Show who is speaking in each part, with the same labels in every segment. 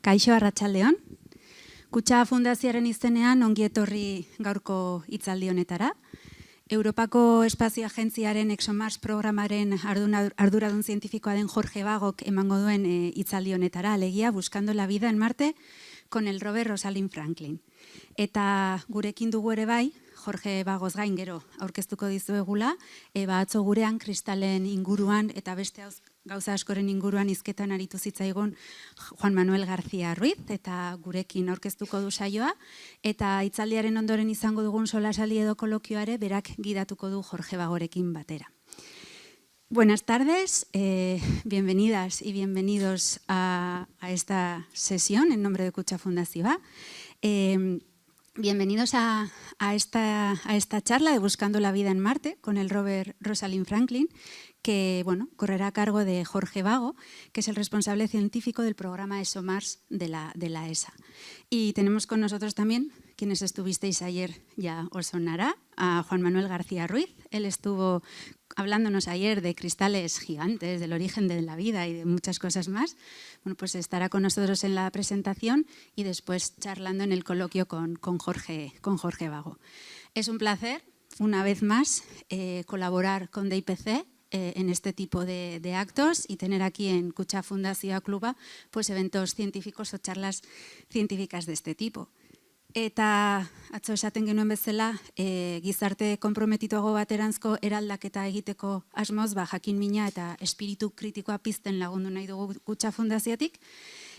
Speaker 1: Kaixo arratsaldeon. Kutxa Fundazioaren izenean ongi etorri gaurko hitzaldi honetara. Europako Espazio Agentziaren ExoMars programaren arduradun zientifikoa den Jorge Bagok emango duen hitzaldi honetara, alegia Buscando la vida en Marte con el rover Rosalind Franklin. Eta gurekin dugu ere bai, Jorge Bagoz gain gero aurkeztuko dizuegula, atzo gurean kristalen inguruan eta beste gauza askoren inguruan hizketan aritu zitzaigun Juan Manuel García Ruiz, eta gurekin aurkeztuko du saioa, eta hitzaldiaren ondoren izango dugun solasaldi edo kolokioare berak gidatuko du Jorge Bagorekin batera. Buenas tardes, bienvenidas y bienvenidos a esta sesión en nombre de Kutxa Fundazioa. Bienvenidos a esta charla de Buscando la vida en Marte con el rover Rosalind Franklin, que correrá a cargo de Jorge Bago, que es el responsable científico del programa ExoMars de la ESA. Y tenemos con nosotros también, quienes estuvisteis ayer ya os sonará, a Juan Manuel García Ruiz. Él estuvo hablándonos ayer de cristales gigantes, del origen de la vida y de muchas cosas más. Bueno, pues estará con nosotros en la presentación y después charlando en el coloquio con Jorge Bago. Es un placer, una vez más, colaborar con DIPC en este tipo de actos y tener aquí en Kutxa Fundazioa Kluba pues eventos científicos o charlas científicas de este tipo. Eta atzo esaten genuen bezala, gizarte konprometituago bateranzko eraldaketa egiteko asmoz, jakin mina eta espiritu kritikoa pizten lagundu nahi dugu Kutxa Fundaziotik,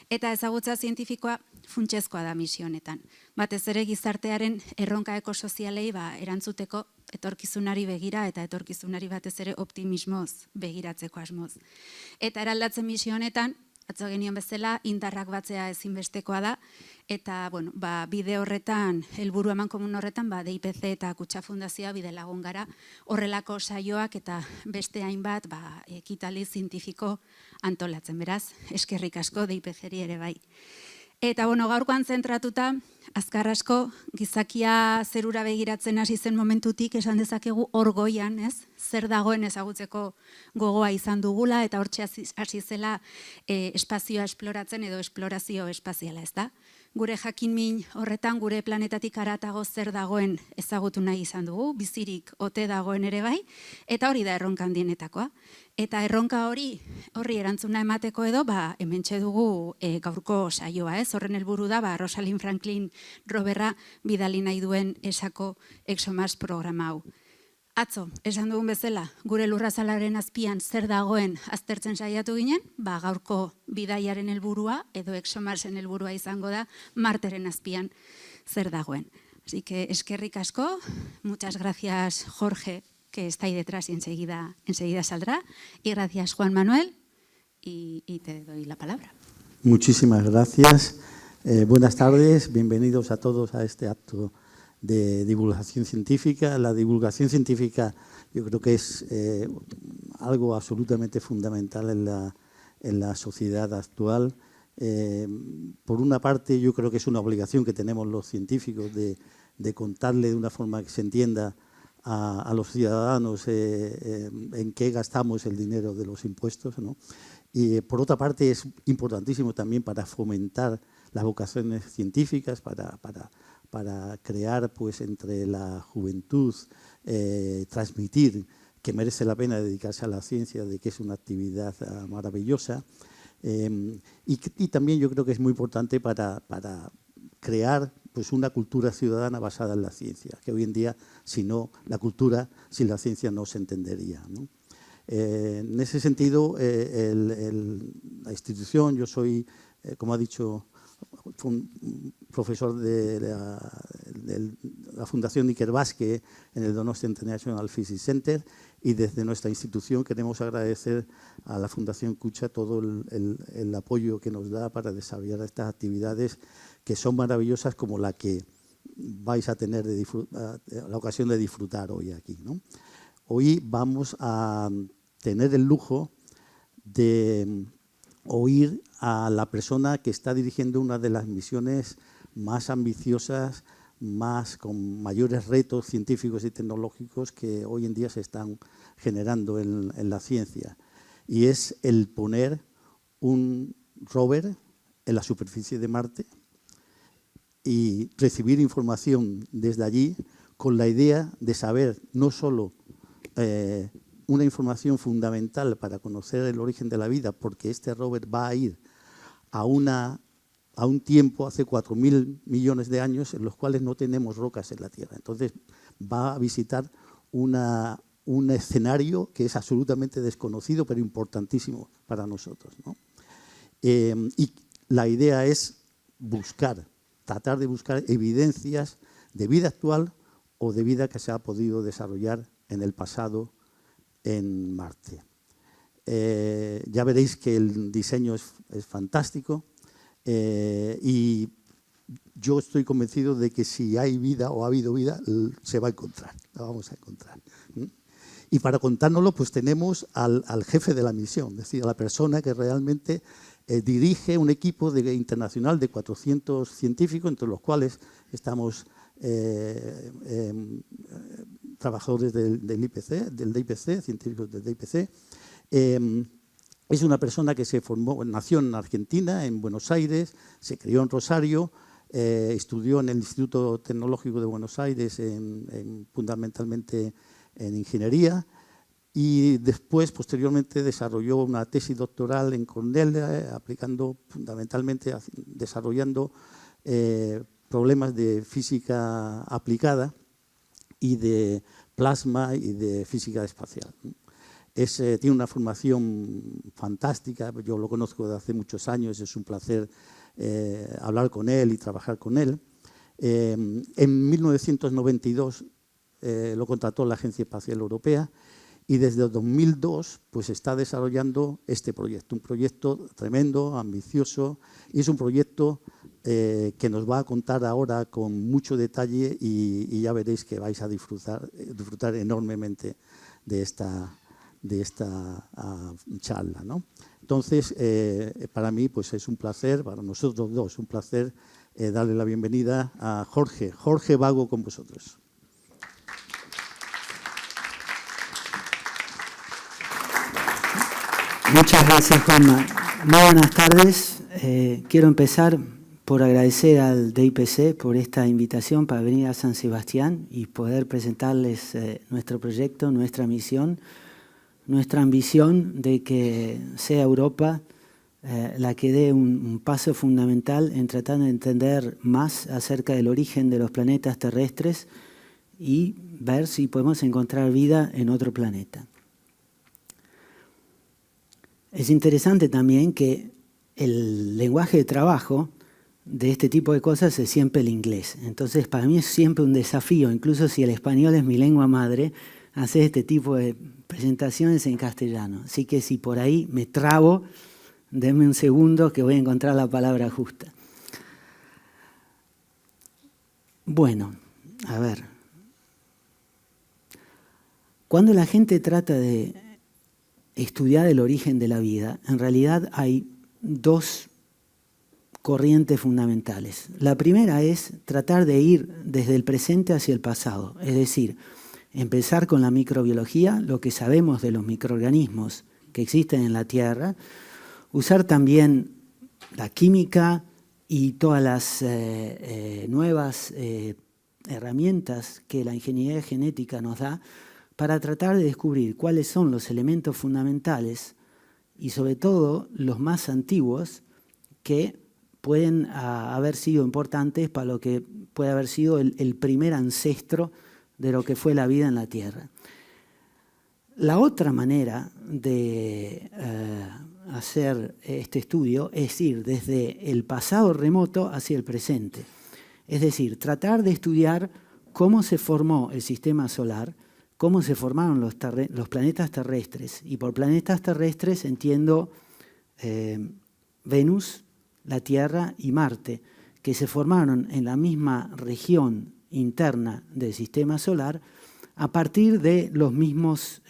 Speaker 1: eta ezagutza zientifikoa funtsezkoa da misio honetan. Batez ere gizartearen erronka ekosozialei erantzuteko etorkizunari begira eta etorkizunari batez ere optimismoz begiratzeko asmoz. Eta eraldatzen misio honetan, atzo genion bezala, indarrak batzea ezinbestekoa da, eta bide horretan, helburu amankomun horretan, DIPC eta Kutxa Fundazioa bide lagun gara horrelako saioak eta beste hainbat ekitaldi zientifiko antolatzen. Beraz, eskerrik asko DIPC-ri ere bai. Eta gaurkoan zentratuta, azkar asko, gizakia zerura begiratzen hasi zen momentutik esan dezakegu hor goian, zer dagoen ezagutzeko gogoa izan dugula, eta hortxe hasi zela espazioa esploratzen edo esplorazio espaziala, ez da? Gure jakinmin horretan, gure planetatik haratago zer dagoen ezagutu nahi izan dugu, bizirik ote dagoen ere bai, eta hori da erronka handienetakoa. Eta erronka horri erantzuna emateko edo, hementxe dugu gaurko saioa, horren helburu da, Rosalind Franklin roverra bidali nahi duen esako ExoMars programa hau. Atzo, esan dugun bezala, gure lurrazalaren azpian zer dagoen aztertzen saiatu ginen, gaurko bidaiaren helburua edo ExoMarsen helburua izango da Marteren azpian zer dagoen. Así que eskerrik asko, muchas gracias Jorge, que está ahí detrás y enseguida saldrá, y gracias Juan Manuel, y te doy la palabra.
Speaker 2: Muchísimas gracias. Buenas tardes, bienvenidos a todos a este acto de divulgación científica. La divulgación científica yo creo que es algo absolutamente fundamental en la sociedad actual. Por una parte, yo creo que es una obligación que tenemos los científicos de contarle de una forma que se entienda a los ciudadanos en qué gastamos el dinero de los impuestos, ¿no? Y por otra parte es importantísimo también para fomentar las vocaciones científicas, para crear pues entre la juventud, transmitir que merece la pena dedicarse a la ciencia, de que es una actividad maravillosa. Y también yo creo que es muy importante para crear pues una cultura ciudadana basada en la ciencia, que hoy en día, sin la ciencia no se entendería, ¿no? En ese sentido, la institución, yo soy, como ha dicho, profesor de la Fundación Ikerbasque en el Donostia International Physics Center, y desde nuestra institución queremos agradecer a la Fundación Kutxa todo el apoyo que nos da para desarrollar estas actividades que son maravillosas, como la que vais a tener la ocasión de disfrutar hoy aquí, ¿no? Hoy vamos a tener el lujo de oír a la persona que está dirigiendo una de las misiones más ambiciosas, con mayores retos científicos y tecnológicos que hoy en día se están generando en la ciencia. Y es el poner un rover en la superficie de Marte y recibir información desde allí con la idea de saber no solo una información fundamental para conocer el origen de la vida, porque este rover va a ir a un tiempo, hace 4.000 millones de años, en los cuales no tenemos rocas en la Tierra. Entonces va a visitar un escenario que es absolutamente desconocido, pero importantísimo para nosotros, ¿no? Y la idea es tratar de buscar evidencias de vida actual o de vida que se ha podido desarrollar en el pasado en Marte. Ya veréis que el diseño es fantástico y yo estoy convencido de que si hay vida o ha habido vida, se va a encontrar, la vamos a encontrar. Y para contárnoslo, pues tenemos al jefe de la misión, es decir, a la persona que realmente dirige un equipo internacional de 400 científicos, entre los cuales estamos trabajadores del DIPC, científicos del DIPC. Es una persona que nació en Argentina, en Buenos Aires, se crió en Rosario, estudió en el Instituto Tecnológico de Buenos Aires, fundamentalmente en ingeniería, y después, posteriormente, desarrolló una tesis doctoral en Cornell, desarrollando problemas de física aplicada y de plasma y de física espacial. Tiene una formación fantástica, yo lo conozco desde hace muchos años, es un placer hablar con él y trabajar con él. En 1992 lo contrató la Agencia Espacial Europea y desde 2002 pues, está desarrollando este proyecto, un proyecto tremendo, ambicioso, y es un proyecto que nos va a contar ahora con mucho detalle y ya veréis que vais a disfrutar enormemente de esta charla, ¿no? Entonces, para mí pues es un placer, para nosotros dos, un placer darle la bienvenida a Jorge Vago con vosotros.
Speaker 3: Muchas gracias, Juanma. Muy buenas tardes. Quiero empezar por agradecer al DIPC por esta invitación para venir a San Sebastián y poder presentarles nuestro proyecto, nuestra misión, nuestra ambición de que sea Europa la que dé un paso fundamental en tratar de entender más acerca del origen de los planetas terrestres y ver si podemos encontrar vida en otro planeta. Es interesante también que el lenguaje de trabajo de este tipo de cosas es siempre el inglés. Entonces, para mí es siempre un desafío, incluso si el español es mi lengua madre, hacer este tipo de presentaciones en castellano. Así que si por ahí me trabo, denme un segundo que voy a encontrar la palabra justa. Bueno, a ver. Cuando la gente trata de estudiar el origen de la vida, en realidad hay dos corrientes fundamentales. La primera es tratar de ir desde el presente hacia el pasado, es decir, empezar con la microbiología, lo que sabemos de los microorganismos que existen en la Tierra, usar también la química y todas las nuevas herramientas que la ingeniería genética nos da para tratar de descubrir cuáles son los elementos fundamentales y sobre todo los más antiguos que pueden haber sido importantes para lo que puede haber sido el primer ancestro de lo que fue la vida en la Tierra. La otra manera de hacer este estudio es ir desde el pasado remoto hacia el presente. Es decir, tratar de estudiar cómo se formó el sistema solar, cómo se formaron los planetas terrestres. Y por planetas terrestres entiendo Venus, la Tierra y Marte, que se formaron en la misma región interna del sistema solar a partir de los mismos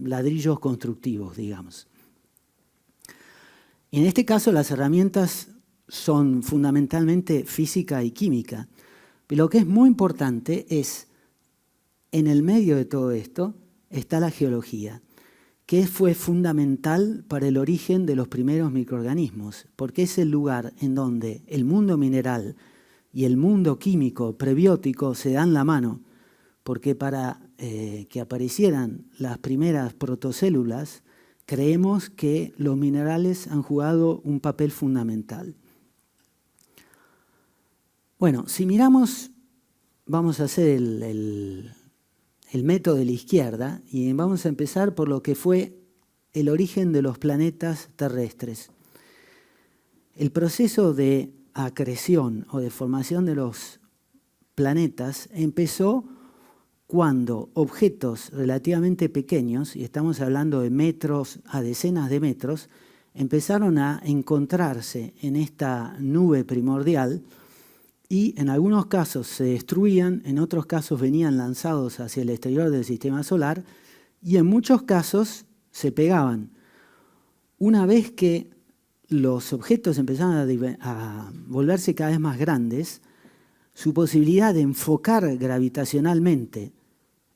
Speaker 3: ladrillos constructivos, digamos. En este caso las herramientas son fundamentalmente física y química, pero lo que es muy importante es, en el medio de todo esto, está la geología, que fue fundamental para el origen de los primeros microorganismos, porque es el lugar en donde el mundo mineral y el mundo químico prebiótico se dan la mano, porque para que aparecieran las primeras protocélulas, creemos que los minerales han jugado un papel fundamental. Bueno, si miramos, vamos a hacer el método de la izquierda y vamos a empezar por lo que fue el origen de los planetas terrestres. El proceso de acreción o de formación de los planetas empezó cuando objetos relativamente pequeños, y estamos hablando de metros a decenas de metros, empezaron a encontrarse en esta nube primordial y en algunos casos se destruían, en otros casos venían lanzados hacia el exterior del sistema solar y en muchos casos se pegaban. Una vez que los objetos empezaron a volverse cada vez más grandes, su posibilidad de enfocar gravitacionalmente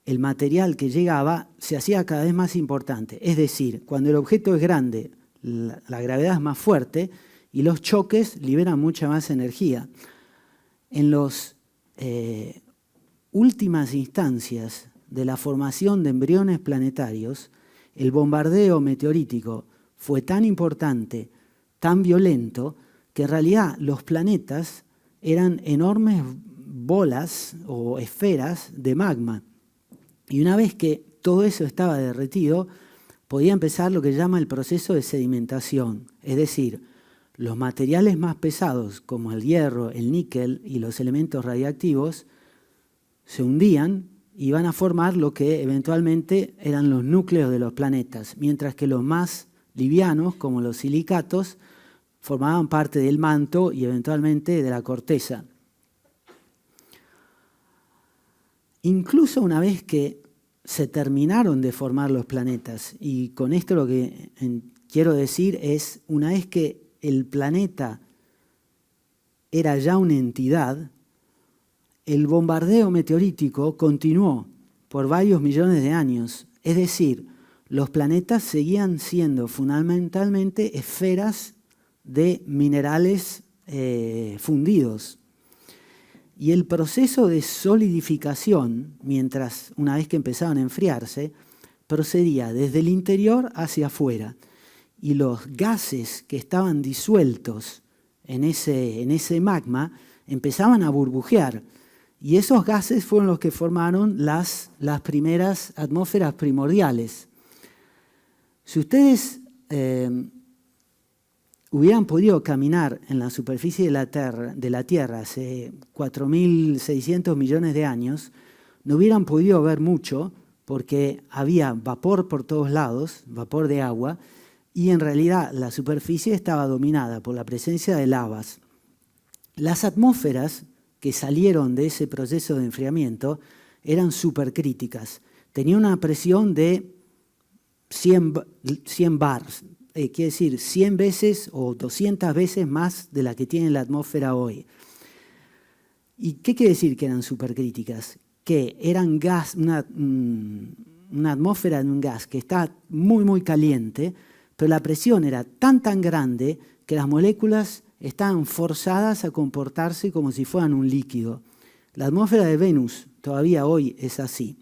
Speaker 3: el material que llegaba se hacía cada vez más importante. Es decir, cuando el objeto es grande, la gravedad es más fuerte y los choques liberan mucha más energía. En las últimas instancias de la formación de embriones planetarios, el bombardeo meteorítico fue tan importante, tan violento, que en realidad los planetas eran enormes bolas o esferas de magma. Y una vez que todo eso estaba derretido, podía empezar lo que llama el proceso de sedimentación, es decir, los materiales más pesados como el hierro, el níquel y los elementos radiactivos se hundían y iban a formar lo que eventualmente eran los núcleos de los planetas, mientras que los más livianos, como los silicatos, formaban parte del manto y eventualmente de la corteza. Incluso una vez que se terminaron de formar los planetas, y con esto lo que quiero decir es, una vez que el planeta era ya una entidad, el bombardeo meteorítico continuó por varios millones de años. Es decir, los planetas seguían siendo fundamentalmente esferas de minerales fundidos. Y el proceso de solidificación, una vez que empezaban a enfriarse, procedía desde el interior hacia afuera. Y los gases que estaban disueltos en ese magma empezaban a burbujear. Y esos gases fueron los que formaron las primeras atmósferas primordiales. Si ustedes hubieran podido caminar en la superficie de la Tierra hace 4.600 millones de años, no hubieran podido ver mucho porque había vapor por todos lados, vapor de agua, y en realidad la superficie estaba dominada por la presencia de lavas. Las atmósferas que salieron de ese proceso de enfriamiento eran supercríticas. Tenían una presión de 100 bars, quiere decir 100 veces o 200 veces más de la que tiene la atmósfera hoy. ¿Y qué quiere decir que eran supercríticas? Que eran gas, una atmósfera de un gas que está muy, muy caliente, pero la presión era tan grande que las moléculas estaban forzadas a comportarse como si fueran un líquido. La atmósfera de Venus todavía hoy es así.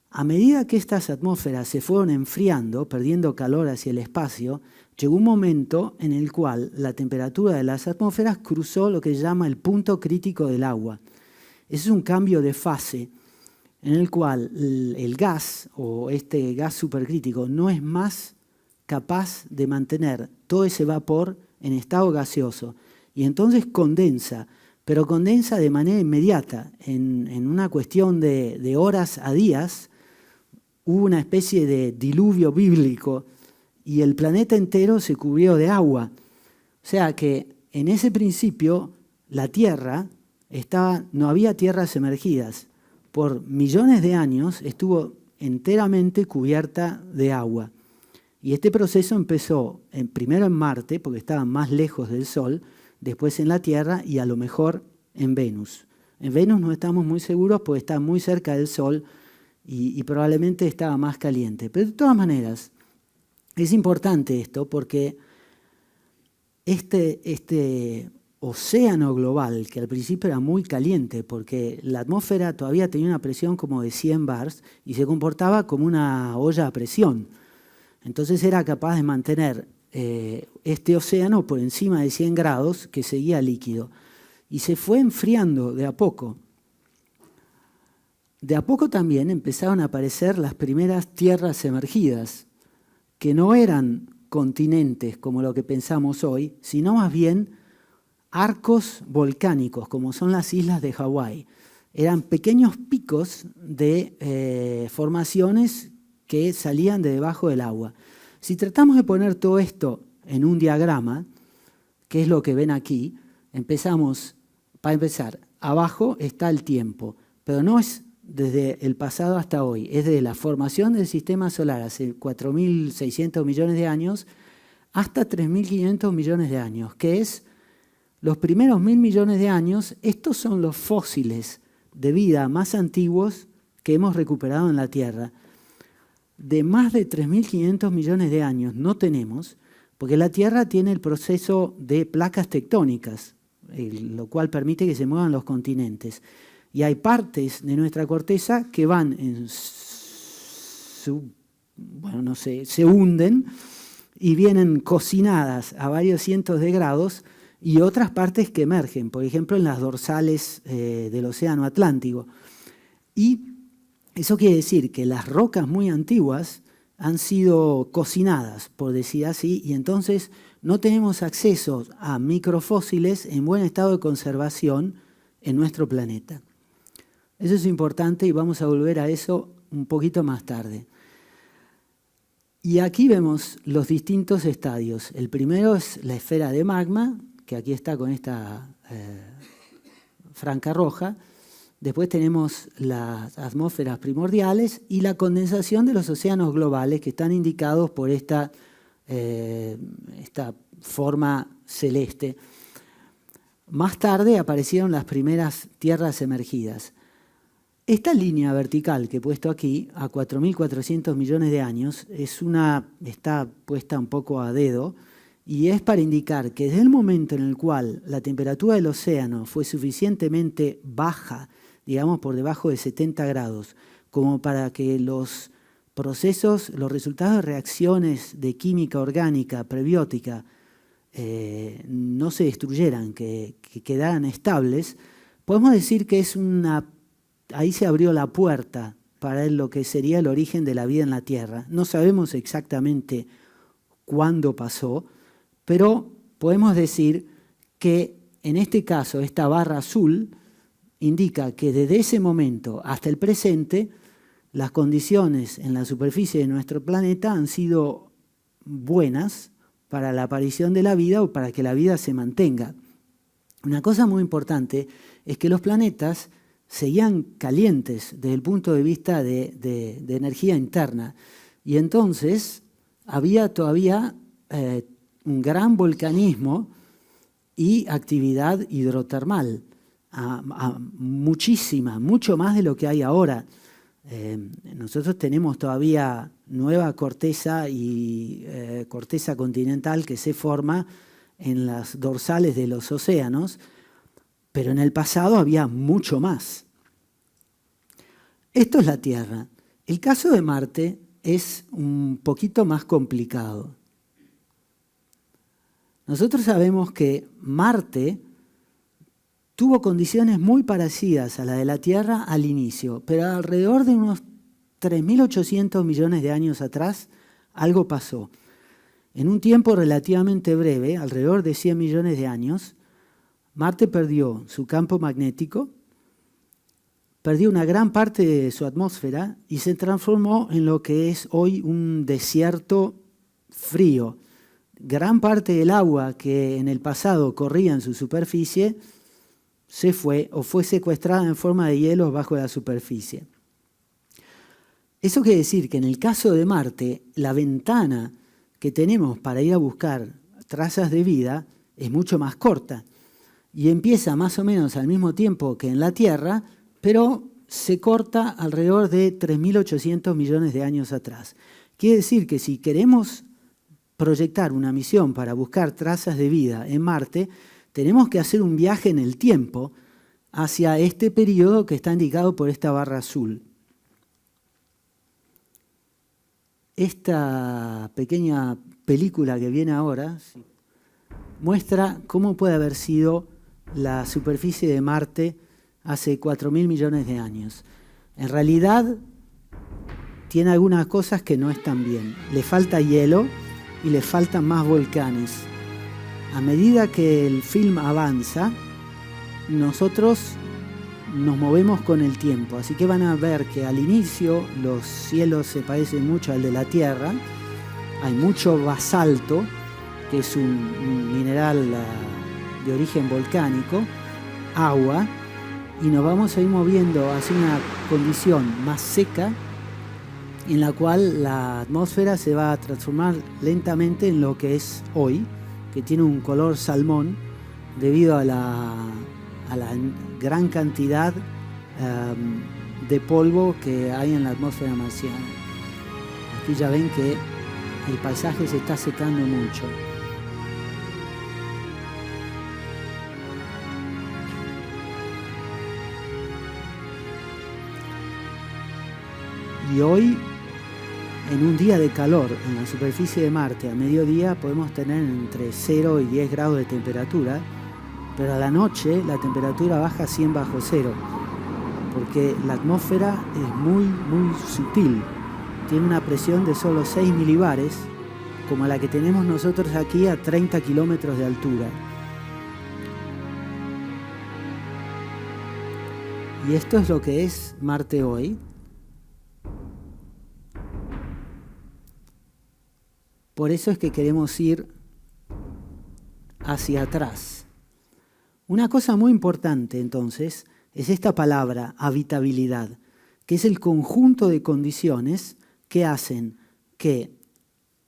Speaker 3: A medida que estas atmósferas se fueron enfriando, perdiendo calor hacia el espacio, llegó un momento en el cual la temperatura de las atmósferas cruzó lo que se llama el punto crítico del agua. Ese es un cambio de fase en el cual el gas o este gas supercrítico no es más capaz de mantener todo ese vapor en estado gaseoso y entonces condensa, pero condensa de manera inmediata. En una cuestión de horas a días hubo una especie de diluvio bíblico y el planeta entero se cubrió de agua. O sea que en ese principio la Tierra no había tierras emergidas. Por millones de años estuvo enteramente cubierta de agua. Y este proceso empezó primero en Marte, porque estaba más lejos del Sol, después en la Tierra y a lo mejor en Venus. En Venus no estamos muy seguros porque está muy cerca del Sol y probablemente estaba más caliente. Pero de todas maneras, es importante esto porque este océano global, que al principio era muy caliente porque la atmósfera todavía tenía una presión como de 100 bars y se comportaba como una olla a presión. Entonces era capaz de mantener este océano por encima de 100 grados que seguía líquido. Y se fue enfriando de a poco. De a poco también empezaron a aparecer las primeras tierras emergidas, que no eran continentes como lo que pensamos hoy, sino más bien arcos volcánicos, como son las islas de Hawái. Eran pequeños picos de formaciones que salían de debajo del agua. Si tratamos de poner todo esto en un diagrama, que es lo que ven aquí, empezamos, para empezar, abajo está el tiempo, pero no es desde el pasado hasta hoy, es desde la formación del sistema solar hace 4.600 millones de años hasta 3.500 millones de años, que es los primeros 1.000 millones de años. Estos son los fósiles de vida más antiguos que hemos recuperado en la Tierra. De más de 3.500 millones de años no tenemos, porque la Tierra tiene el proceso de placas tectónicas, lo cual permite que se muevan los continentes. Y hay partes de nuestra corteza que van en se hunden y vienen cocinadas a varios cientos de grados, y otras partes que emergen, por ejemplo en las dorsales del Océano Atlántico. Y eso quiere decir que las rocas muy antiguas han sido cocinadas, por decir así, y entonces no tenemos acceso a microfósiles en buen estado de conservación en nuestro planeta. Eso es importante y vamos a volver a eso un poquito más tarde. Y aquí vemos los distintos estadios. El primero es la esfera de magma, que aquí está con esta franja roja. Después tenemos las atmósferas primordiales y la condensación de los océanos globales, que están indicados por esta forma celeste. Más tarde aparecieron las primeras tierras emergidas. Esta línea vertical que he puesto aquí, a 4.400 millones de años, está puesta un poco a dedo, y es para indicar que desde el momento en el cual la temperatura del océano fue suficientemente baja, digamos por debajo de 70 grados, como para que los procesos, los resultados de reacciones de química orgánica prebiótica no se destruyeran, que quedaran estables, podemos decir que ahí se abrió la puerta para lo que sería el origen de la vida en la Tierra. No sabemos exactamente cuándo pasó, pero podemos decir que en este caso esta barra azul indica que desde ese momento hasta el presente las condiciones en la superficie de nuestro planeta han sido buenas para la aparición de la vida o para que la vida se mantenga. Una cosa muy importante es que los planetas seguían calientes desde el punto de vista de energía interna, y entonces había todavía un gran volcanismo y actividad hidrotermal, mucho más de lo que hay ahora. Nosotros tenemos todavía nueva corteza y corteza continental que se forma en las dorsales de los océanos, pero en el pasado había mucho más. Esto es la Tierra. El caso de Marte es un poquito más complicado. Nosotros sabemos que Marte tuvo condiciones muy parecidas a la de la Tierra al inicio, pero alrededor de unos 3.800 millones de años atrás algo pasó. En un tiempo relativamente breve, alrededor de 100 millones de años, Marte perdió su campo magnético, perdió una gran parte de su atmósfera y se transformó en lo que es hoy un desierto frío. Gran parte del agua que en el pasado corría en su superficie se fue o fue secuestrada en forma de hielo bajo la superficie. Eso quiere decir que en el caso de Marte, la ventana que tenemos para ir a buscar trazas de vida es mucho más corta y empieza más o menos al mismo tiempo que en la Tierra, pero se corta alrededor de 3.800 millones de años atrás. Quiere decir que si queremos proyectar una misión para buscar trazas de vida en Marte, tenemos que hacer un viaje en el tiempo hacia este periodo que está indicado por esta barra azul. Esta pequeña película que viene ahora muestra cómo puede haber sido la superficie de Marte hace 4.000 millones de años. En realidad tiene algunas cosas que no están bien. Le falta hielo y le faltan más volcanes. A medida que el film avanza, nosotros nos movemos con el tiempo, así que van a ver que al inicio los cielos se parecen mucho al de la Tierra, hay mucho basalto, que es un mineral de origen volcánico, agua, y nos vamos a ir moviendo hacia una condición más seca, en la cual la atmósfera se va a transformar lentamente en lo que es hoy, que tiene un color salmón debido a la gran cantidad de polvo que hay en la atmósfera marciana. Aquí ya ven que el paisaje se está secando mucho. Y hoy, en un día de calor en la superficie de Marte, a mediodía podemos tener entre 0 y 10 grados de temperatura, pero a la noche la temperatura baja 100 bajo cero, porque la atmósfera es muy, muy sutil. Tiene una presión de solo 6 milibares, como la que tenemos nosotros aquí a 30 kilómetros de altura. Y esto es lo que es Marte hoy. Por eso es que queremos ir hacia atrás. Una cosa muy importante, entonces, es esta palabra, habitabilidad, que es el conjunto de condiciones que hacen que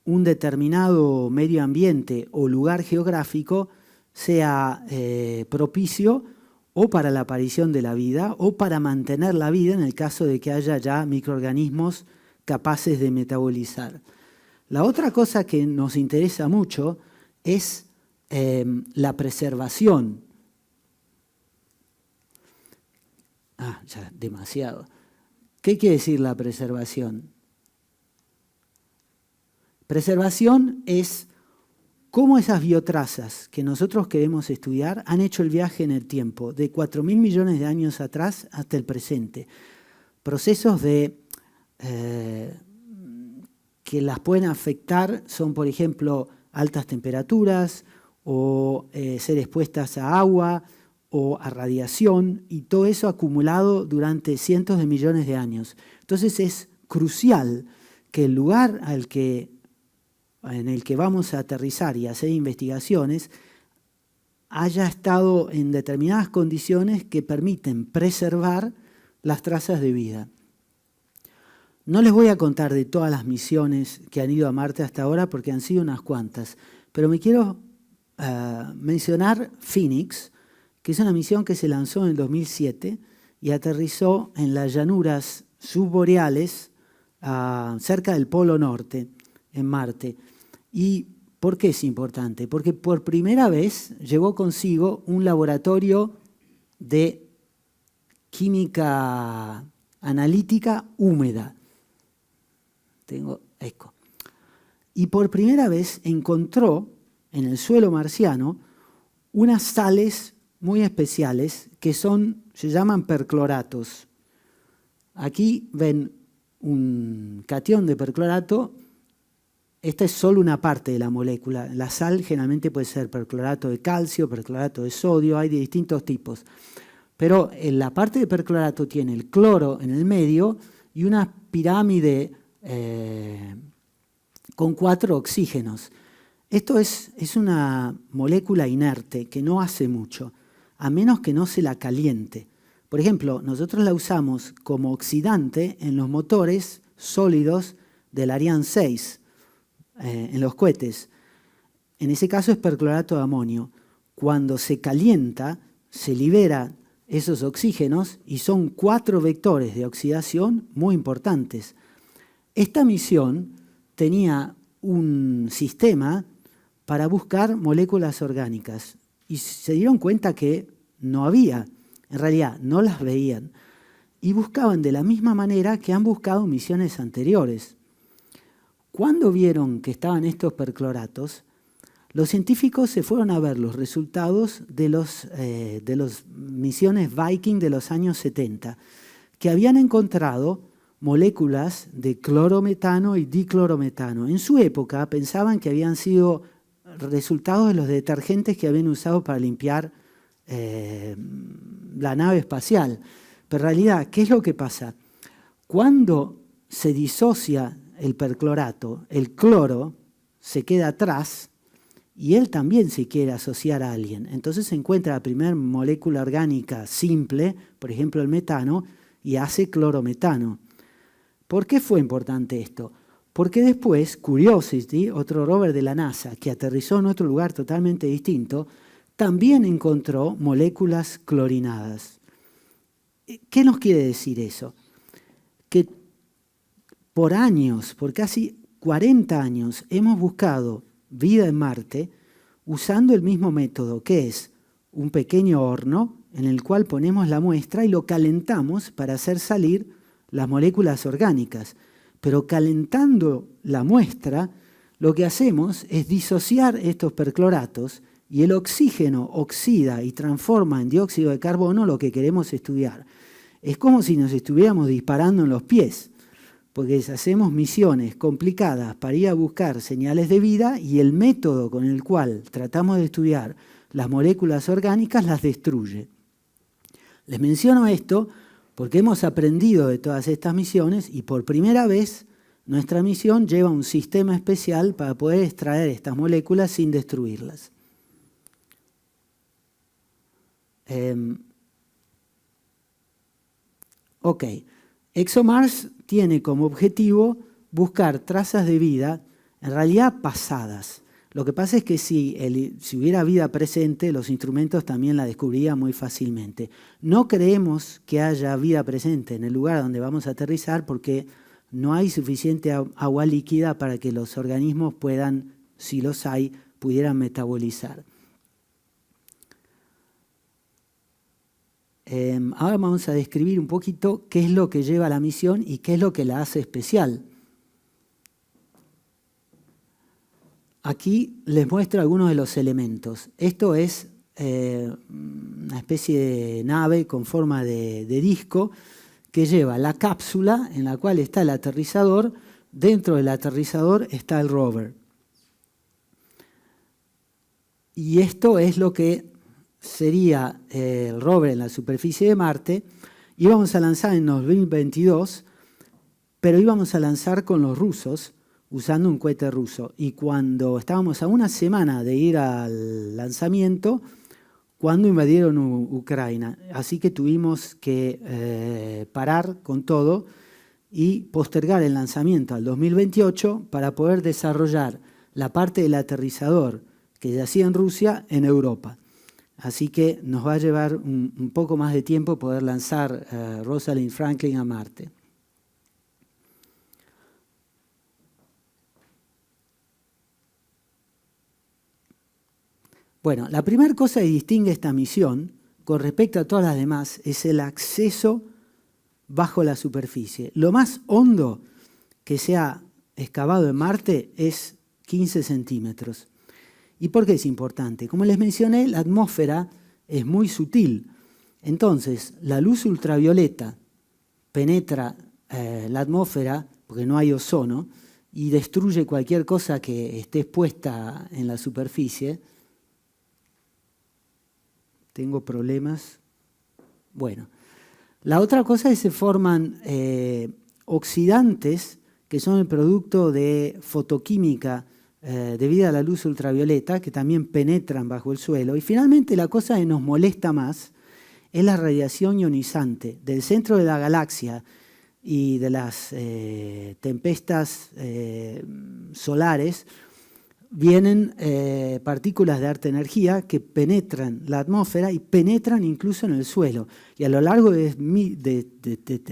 Speaker 3: un determinado medio ambiente o lugar geográfico sea propicio o para la aparición de la vida o para mantener la vida en el caso de que haya ya microorganismos capaces de metabolizar. La otra cosa que nos interesa mucho es la preservación. Ya, demasiado. ¿Qué quiere decir la preservación? Preservación es cómo esas biotrazas que nosotros queremos estudiar han hecho el viaje en el tiempo, de 4.000 millones de años atrás hasta el presente. Procesos que las pueden afectar son, por ejemplo, altas temperaturas o ser expuestas a agua o a radiación, y todo eso acumulado durante cientos de millones de años. Entonces es crucial que el lugar en el que vamos a aterrizar y hacer investigaciones haya estado en determinadas condiciones que permiten preservar las trazas de vida. No les voy a contar de todas las misiones que han ido a Marte hasta ahora porque han sido unas cuantas, pero me quiero mencionar Phoenix, que es una misión que se lanzó en el 2007 y aterrizó en las llanuras subboreales cerca del Polo Norte, en Marte. ¿Y por qué es importante? Porque por primera vez llevó consigo un laboratorio de química analítica húmeda. Tengo eco. Y por primera vez encontró en el suelo marciano unas sales muy especiales que se llaman percloratos. Aquí ven un catión de perclorato. Esta es solo una parte de la molécula. La sal generalmente puede ser perclorato de calcio, perclorato de sodio, hay de distintos tipos. Pero en la parte de perclorato tiene el cloro en el medio y una pirámide con 4 oxígenos. Esto es una molécula inerte que no hace mucho, a menos que no se la caliente. Por ejemplo, nosotros la usamos como oxidante en los motores sólidos del Ariane 6, en los cohetes. En ese caso es perclorato de amonio. Cuando se calienta, se libera esos oxígenos y son 4 vectores de oxidación muy importantes. Esta misión tenía un sistema para buscar moléculas orgánicas y se dieron cuenta que no había, en realidad no las veían, y buscaban de la misma manera que han buscado misiones anteriores. Cuando vieron que estaban estos percloratos, los científicos se fueron a ver los resultados de las misiones Viking de los años 70, que habían encontrado moléculas de clorometano y diclorometano. En su época pensaban que habían sido resultados de los detergentes que habían usado para limpiar la nave espacial. Pero en realidad, ¿qué es lo que pasa? Cuando se disocia el perclorato, el cloro se queda atrás y él también se quiere asociar a alguien. Entonces se encuentra la primera molécula orgánica simple, por ejemplo el metano, y hace clorometano. ¿Por qué fue importante esto? Porque después Curiosity, otro rover de la NASA, que aterrizó en otro lugar totalmente distinto, también encontró moléculas clorinadas. ¿Qué nos quiere decir eso? Que por años, por casi 40 años, hemos buscado vida en Marte usando el mismo método, que es un pequeño horno en el cual ponemos la muestra y lo calentamos para hacer salir las moléculas orgánicas. Pero calentando la muestra, lo que hacemos es disociar estos percloratos y el oxígeno oxida y transforma en dióxido de carbono lo que queremos estudiar. Es como si nos estuviéramos disparando en los pies, porque hacemos misiones complicadas para ir a buscar señales de vida y el método con el cual tratamos de estudiar las moléculas orgánicas las destruye. Les menciono esto porque hemos aprendido de todas estas misiones y por primera vez nuestra misión lleva un sistema especial para poder extraer estas moléculas sin destruirlas. Ok, ExoMars tiene como objetivo buscar trazas de vida, en realidad pasadas. Lo que pasa es que si hubiera vida presente, los instrumentos también la descubrirían muy fácilmente. No creemos que haya vida presente en el lugar donde vamos a aterrizar porque no hay suficiente agua líquida para que los organismos puedan, si los hay, pudieran metabolizar. Ahora vamos a describir un poquito qué es lo que lleva la misión y qué es lo que la hace especial. Aquí les muestro algunos de los elementos. Esto es una especie de nave con forma de disco que lleva la cápsula en la cual está el aterrizador. Dentro del aterrizador está el rover. Y esto es lo que sería el rover en la superficie de Marte. Íbamos a lanzar en 2022, pero íbamos a lanzar con los rusos, usando un cohete ruso. Y cuando estábamos a una semana de ir al lanzamiento, cuando invadieron Ucrania. Así que tuvimos que parar con todo y postergar el lanzamiento al 2028 para poder desarrollar la parte del aterrizador que yacía en Rusia en Europa. Así que nos va a llevar un poco más de tiempo poder lanzar Rosalind Franklin a Marte. Bueno, la primera cosa que distingue esta misión con respecto a todas las demás es el acceso bajo la superficie. Lo más hondo que se ha excavado en Marte es 15 centímetros. ¿Y por qué es importante? Como les mencioné, la atmósfera es muy sutil. Entonces, la luz ultravioleta penetra la atmósfera, porque no hay ozono, y destruye cualquier cosa que esté expuesta en la superficie. Tengo problemas. Bueno, la otra cosa es que se forman oxidantes, que son el producto de fotoquímica debido a la luz ultravioleta, que también penetran bajo el suelo. Y finalmente la cosa que nos molesta más es la radiación ionizante del centro de la galaxia y de las tempestas solares. vienen partículas de alta energía que penetran la atmósfera y penetran incluso en el suelo. Y a lo largo de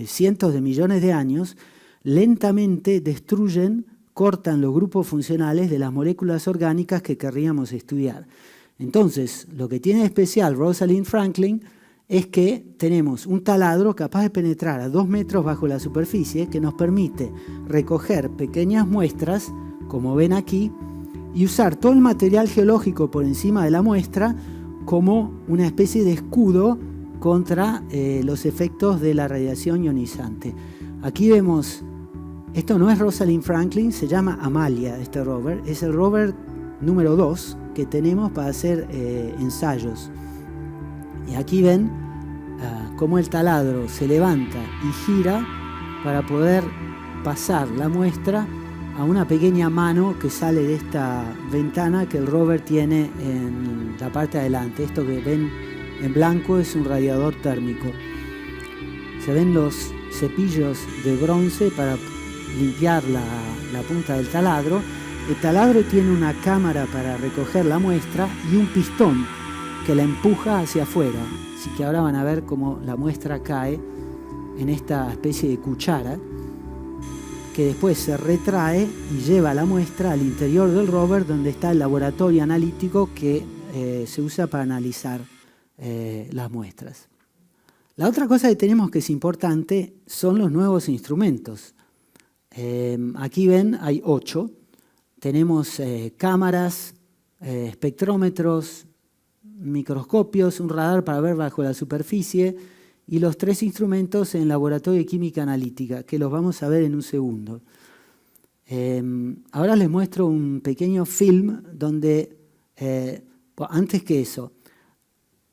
Speaker 3: cientos de millones de años, lentamente destruyen, cortan los grupos funcionales de las moléculas orgánicas que querríamos estudiar. Entonces, lo que tiene de especial Rosalind Franklin es que tenemos un taladro capaz de penetrar a 2 metros bajo la superficie que nos permite recoger pequeñas muestras, como ven aquí, y usar todo el material geológico por encima de la muestra como una especie de escudo contra los efectos de la radiación ionizante. Aquí vemos, esto no es Rosalind Franklin, se llama Amalia este rover, es el rover número 2 que tenemos para hacer ensayos. Y aquí ven cómo el taladro se levanta y gira para poder pasar la muestra a una pequeña mano que sale de esta ventana que el rover tiene en la parte de adelante. Esto que ven en blanco es un radiador térmico. Se ven los cepillos de bronce para limpiar la punta del taladro. El taladro tiene una cámara para recoger la muestra y un pistón que la empuja hacia afuera. Así que ahora van a ver cómo la muestra cae en esta especie de cuchara que después se retrae y lleva la muestra al interior del rover, donde está el laboratorio analítico que se usa para analizar las muestras. La otra cosa que tenemos que es importante son los nuevos instrumentos. Aquí ven, hay 8. Tenemos cámaras, espectrómetros, microscopios, un radar para ver bajo la superficie y los 3 instrumentos en laboratorio de química analítica, que los vamos a ver en un segundo. Ahora les muestro un pequeño film donde, antes que eso,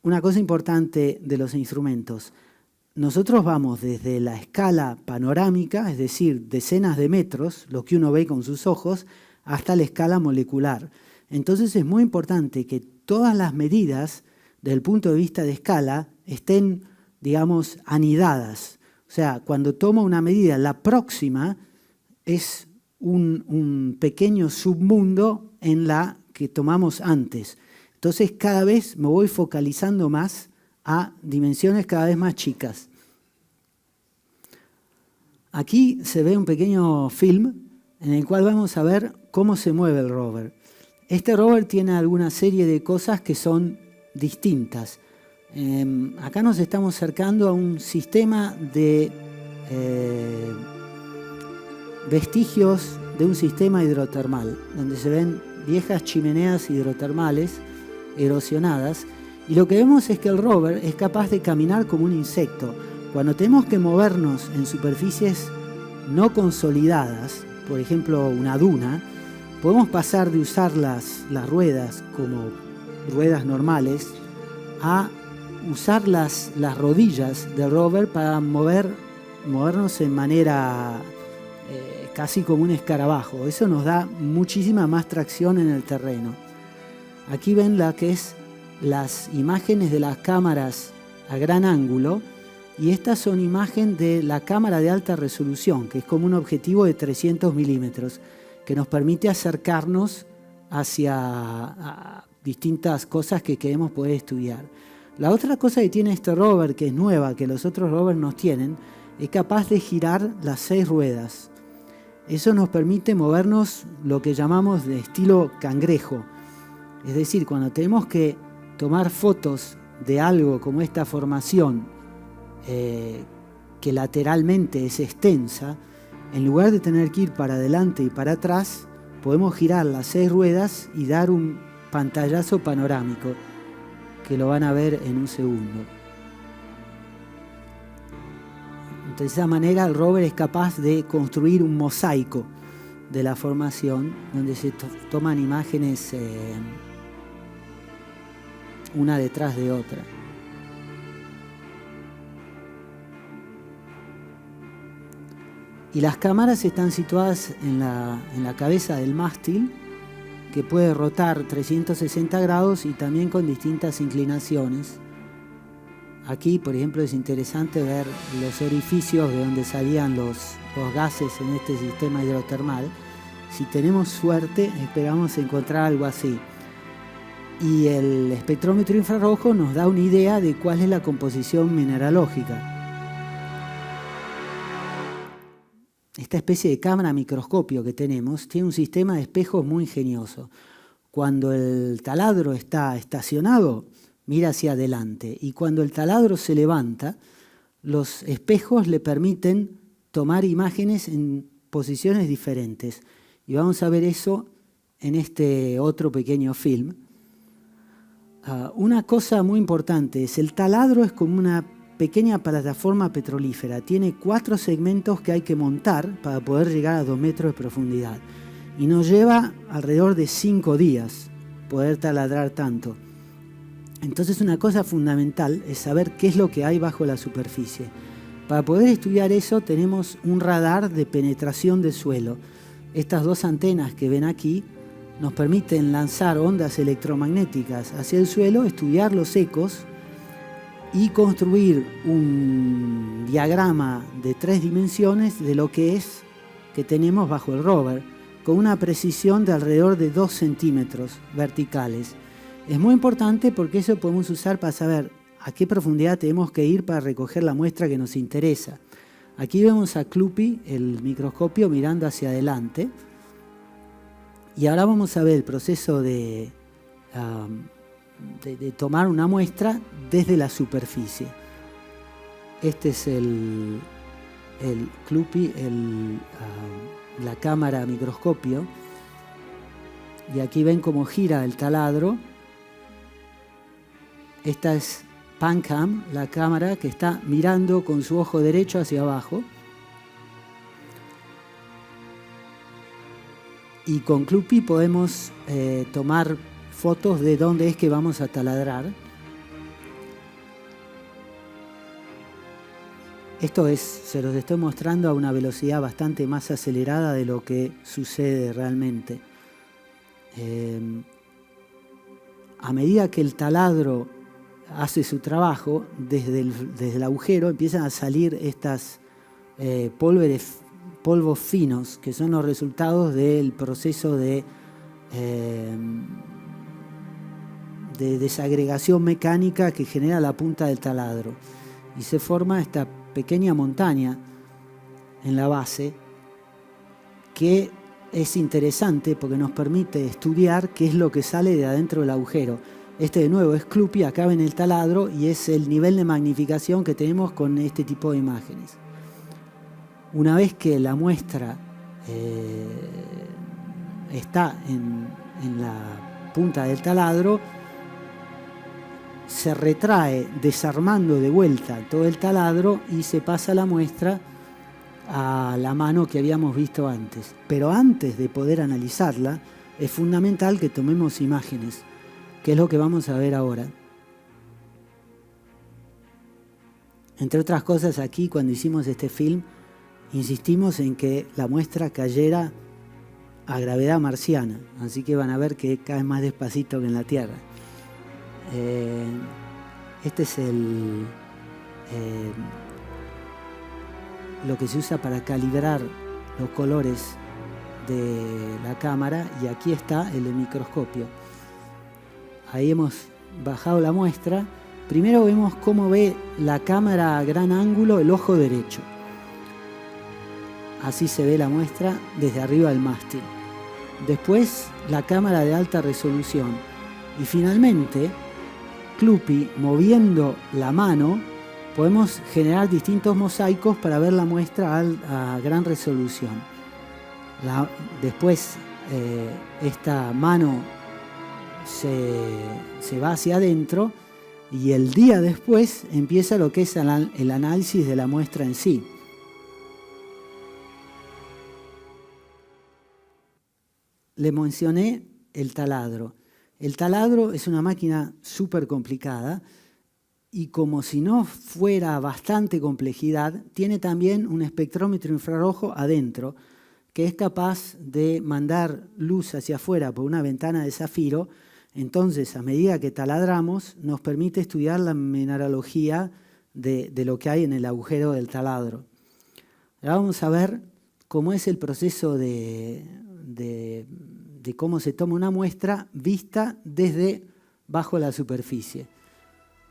Speaker 3: una cosa importante de los instrumentos. Nosotros vamos desde la escala panorámica, es decir, decenas de metros, lo que uno ve con sus ojos, hasta la escala molecular. Entonces es muy importante que todas las medidas, desde el punto de vista de escala, estén, digamos, anidadas. O sea, cuando tomo una medida, la próxima es un pequeño submundo en la que tomamos antes. Entonces cada vez me voy focalizando más a dimensiones cada vez más chicas. Aquí se ve un pequeño film en el cual vamos a ver cómo se mueve el rover. Este rover tiene alguna serie de cosas que son distintas. Acá nos estamos acercando a un sistema de vestigios de un sistema hidrotermal, donde se ven viejas chimeneas hidrotermales erosionadas, y lo que vemos es que el rover es capaz de caminar como un insecto. Cuando tenemos que movernos en superficies no consolidadas, por ejemplo una duna, podemos pasar de usar las ruedas como ruedas normales a usar las rodillas del rover para movernos en manera casi como un escarabajo. Eso nos da muchísima más tracción en el terreno. Aquí ven las imágenes de las cámaras a gran ángulo, y estas son imágenes de la cámara de alta resolución, que es como un objetivo de 300 milímetros, que nos permite acercarnos hacia distintas cosas que queremos poder estudiar. La otra cosa que tiene este rover, que es nueva, que los otros rovers no tienen, es capaz de girar las 6 ruedas. Eso nos permite movernos lo que llamamos de estilo cangrejo. Es decir, cuando tenemos que tomar fotos de algo como esta formación, que lateralmente es extensa, en lugar de tener que ir para adelante y para atrás, podemos girar las 6 ruedas y dar un pantallazo panorámico, que lo van a ver en un segundo. De esa manera el rover es capaz de construir un mosaico de la formación, donde se toman imágenes una detrás de otra. Y las cámaras están situadas en la cabeza del mástil, que puede rotar 360 grados y también con distintas inclinaciones. Aquí, por ejemplo, es interesante ver los orificios de donde salían los gases en este sistema hidrotermal. Si tenemos suerte, esperamos encontrar algo así. Y el espectrómetro infrarrojo nos da una idea de cuál es la composición mineralógica. Esta especie de cámara microscopio que tenemos tiene un sistema de espejos muy ingenioso. Cuando el taladro está estacionado, mira hacia adelante, y cuando el taladro se levanta, los espejos le permiten tomar imágenes en posiciones diferentes. Y vamos a ver eso en este otro pequeño film. Una cosa muy importante es el taladro es como una pequeña plataforma petrolífera. Tiene 4 segmentos que hay que montar para poder llegar a 2 metros de profundidad. Y nos lleva alrededor de 5 días poder taladrar tanto. Entonces una cosa fundamental es saber qué es lo que hay bajo la superficie. Para poder estudiar eso tenemos un radar de penetración de suelo. Estas 2 antenas que ven aquí nos permiten lanzar ondas electromagnéticas hacia el suelo, estudiar los ecos y construir un diagrama de 3 dimensiones de lo que tenemos bajo el rover, con una precisión de alrededor de 2 centímetros verticales. Es muy importante porque eso podemos usar para saber a qué profundidad tenemos que ir para recoger la muestra que nos interesa. Aquí vemos a Clupy, el microscopio, mirando hacia adelante. Y ahora vamos a ver el proceso de tomar una muestra desde la superficie. Este es el Clupy, la cámara microscopio. Y aquí ven cómo gira el taladro. Esta es PanCam, la cámara que está mirando con su ojo derecho hacia abajo. Y con Clupy podemos tomar fotos de dónde es que vamos a taladrar. Esto se los estoy mostrando a una velocidad bastante más acelerada de lo que sucede realmente. A medida que el taladro hace su trabajo, desde el agujero empiezan a salir estas polvos finos, que son los resultados del proceso de desagregación mecánica que genera la punta del taladro. Y se forma esta pequeña montaña en la base que es interesante porque nos permite estudiar qué es lo que sale de adentro del agujero. Este de nuevo es Clupy, acá ven el taladro y es el nivel de magnificación que tenemos con este tipo de imágenes. Una vez que la muestra está en la punta del taladro, se retrae desarmando de vuelta todo el taladro y se pasa la muestra a la mano que habíamos visto antes. Pero antes de poder analizarla, es fundamental que tomemos imágenes, que es lo que vamos a ver ahora. Entre otras cosas, aquí cuando hicimos este film, insistimos en que la muestra cayera a gravedad marciana, así que van a ver que cae más despacito que en la Tierra. Este es lo que se usa para calibrar los colores de la cámara, y aquí está el microscopio. Ahí hemos bajado la muestra. Primero vemos cómo ve la cámara a gran ángulo el ojo derecho. Así se ve la muestra desde arriba del mástil. Después la cámara de alta resolución. Y finalmente, Clupy, moviendo la mano, podemos generar distintos mosaicos para ver la muestra a gran resolución. Después esta mano se va hacia adentro y el día después empieza lo que es el análisis de la muestra en sí. Le mencioné el taladro. El taladro es una máquina súper complicada y, como si no fuera bastante complejidad, tiene también un espectrómetro infrarrojo adentro que es capaz de mandar luz hacia afuera por una ventana de zafiro. Entonces, a medida que taladramos, nos permite estudiar la mineralogía de lo que hay en el agujero del taladro. Ahora vamos a ver cómo es el proceso de de cómo se toma una muestra vista desde bajo la superficie.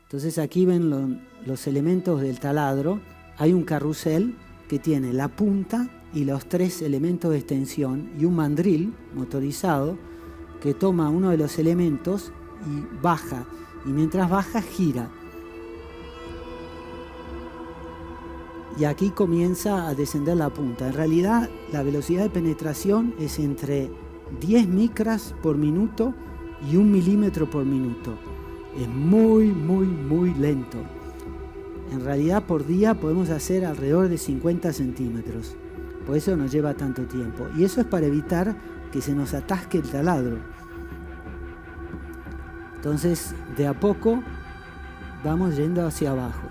Speaker 3: Entonces aquí ven los elementos del taladro. Hay un carrusel que tiene la punta y los 3 elementos de extensión y un mandril motorizado que toma uno de los elementos y baja, y mientras baja gira. Y aquí comienza a descender la punta. En realidad la velocidad de penetración es entre 10 micras por minuto y 1 milímetro por minuto. Es muy, muy, muy lento. En realidad por día podemos hacer alrededor de 50 centímetros. Por eso nos lleva tanto tiempo. Y eso es para evitar que se nos atasque el taladro. Entonces, de a poco vamos yendo hacia abajo.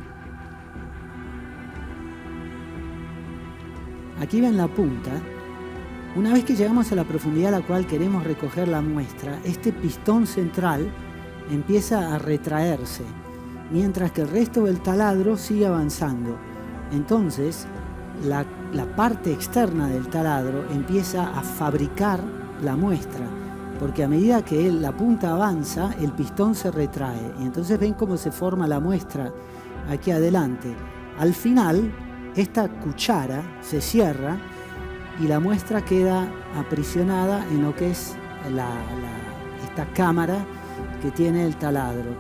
Speaker 3: Aquí ven la punta. Una vez que llegamos a la profundidad a la cual queremos recoger la muestra, este pistón central empieza a retraerse, mientras que el resto del taladro sigue avanzando. Entonces, la parte externa del taladro empieza a fabricar la muestra, porque a medida que la punta avanza, el pistón se retrae. Y entonces ven cómo se forma la muestra aquí adelante. Al final, esta cuchara se cierra y la muestra queda aprisionada en lo que es esta cámara que tiene el taladro.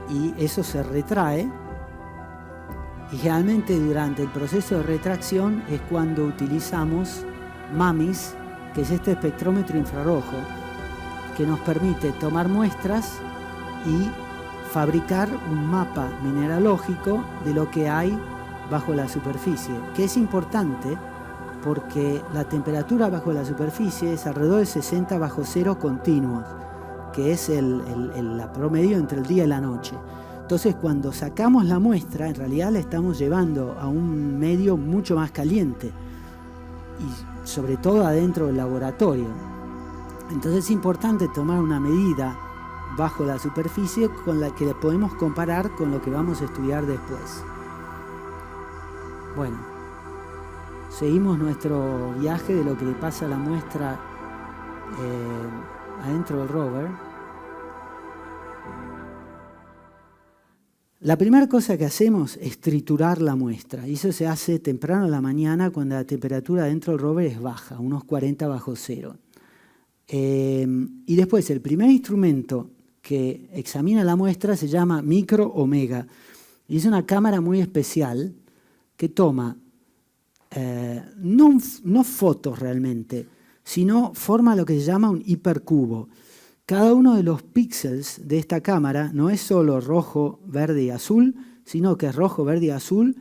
Speaker 3: Y eso se retrae. Y generalmente durante el proceso de retracción es cuando utilizamos MAMIS, que es este espectrómetro infrarrojo, que nos permite tomar muestras y fabricar un mapa mineralógico de lo que hay bajo la superficie, que es importante porque la temperatura bajo la superficie es alrededor de 60 bajo cero continuos, que es la promedio entre el día y la noche. Entonces, cuando sacamos la muestra, en realidad la estamos llevando a un medio mucho más caliente y sobre todo adentro del laboratorio. Entonces es importante tomar una medida bajo la superficie con la que le podemos comparar con lo que vamos a estudiar después. Bueno, seguimos nuestro viaje de lo que le pasa a la muestra adentro del rover. La primera cosa que hacemos es triturar la muestra, y eso se hace temprano en la mañana cuando la temperatura dentro del rover es baja, unos 40 bajo cero. Y después el primer instrumento que examina la muestra se llama Micro Omega, y es una cámara muy especial que toma no fotos realmente, sino forma lo que se llama un hipercubo. Cada uno de los píxeles de esta cámara no es solo rojo, verde y azul, sino que es rojo, verde y azul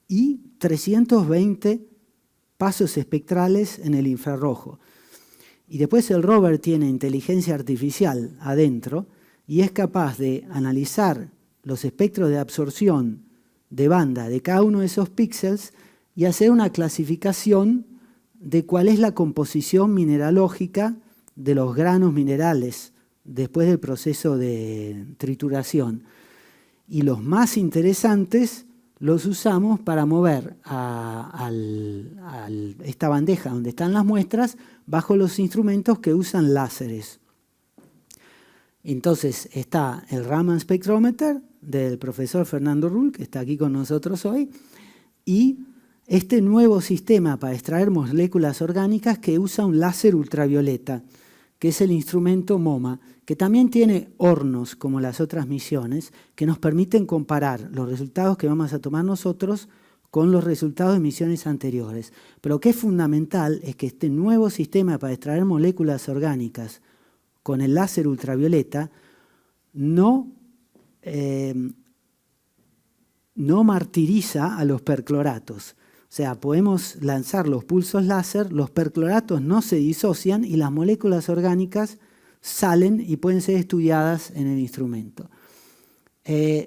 Speaker 3: y 320 pasos espectrales en el infrarrojo. Y después el rover tiene inteligencia artificial adentro y es capaz de analizar los espectros de absorción de banda de cada uno de esos píxeles y hacer una clasificación de cuál es la composición mineralógica de los granos minerales después del proceso de trituración. Y los más interesantes los usamos para mover a esta bandeja donde están las muestras bajo los instrumentos que usan láseres. Entonces está el Raman Spectrometer del profesor Fernando Rull, que está aquí con nosotros hoy, y este nuevo sistema para extraer moléculas orgánicas que usa un láser ultravioleta, que es el instrumento MOMA, que también tiene hornos como las otras misiones, que nos permiten comparar los resultados que vamos a tomar nosotros con los resultados de misiones anteriores. Pero lo que es fundamental es que este nuevo sistema para extraer moléculas orgánicas con el láser ultravioleta no martiriza a los percloratos. O sea, podemos lanzar los pulsos láser, los percloratos no se disocian y las moléculas orgánicas salen y pueden ser estudiadas en el instrumento.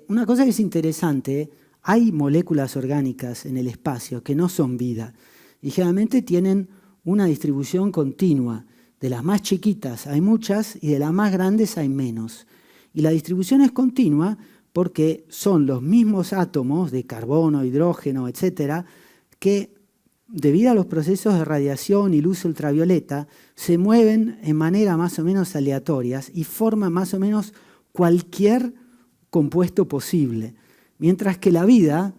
Speaker 3: Una cosa que es interesante, hay moléculas orgánicas en el espacio que no son vida y generalmente tienen una distribución continua. De las más chiquitas hay muchas y de las más grandes hay menos. Y la distribución es continua porque son los mismos átomos de carbono, hidrógeno, etcétera, que debido a los procesos de radiación y luz ultravioleta, se mueven en manera más o menos aleatorias y forman más o menos cualquier compuesto posible. Mientras que la vida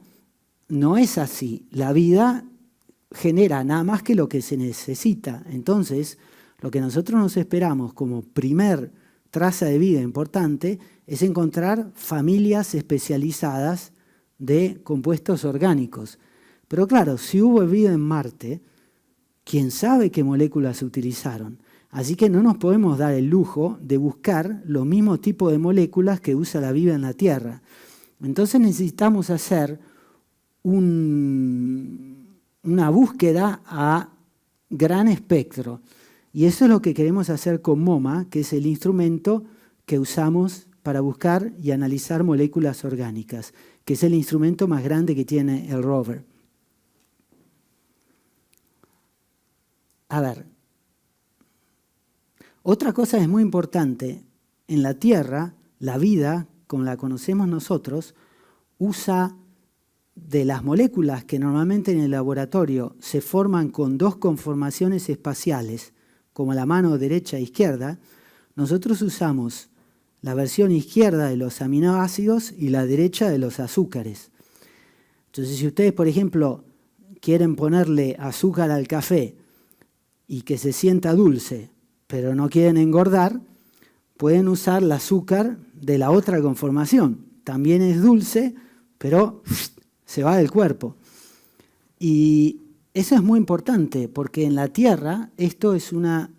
Speaker 3: no es así. La vida genera nada más que lo que se necesita. Entonces, lo que nosotros nos esperamos como primer traza de vida importante es encontrar familias especializadas de compuestos orgánicos. Pero claro, si hubo vida en Marte, ¿quién sabe qué moléculas se utilizaron? Así que no nos podemos dar el lujo de buscar los mismos tipos de moléculas que usa la vida en la Tierra. Entonces necesitamos hacer una búsqueda a gran espectro. Y eso es lo que queremos hacer con MoMA, que es el instrumento que usamos para buscar y analizar moléculas orgánicas, que es el instrumento más grande que tiene el rover. A ver, otra cosa es muy importante. En la Tierra, la vida, como la conocemos nosotros, usa de las moléculas que normalmente en el laboratorio se forman con dos conformaciones espaciales, como la mano derecha e izquierda, nosotros usamos la versión izquierda de los aminoácidos y la derecha de los azúcares. Entonces, si ustedes, por ejemplo, quieren ponerle azúcar al café y que se sienta dulce, pero no quieren engordar, pueden usar el azúcar de la otra conformación. También es dulce, pero se va del cuerpo. Y eso es muy importante, porque en la Tierra esto es una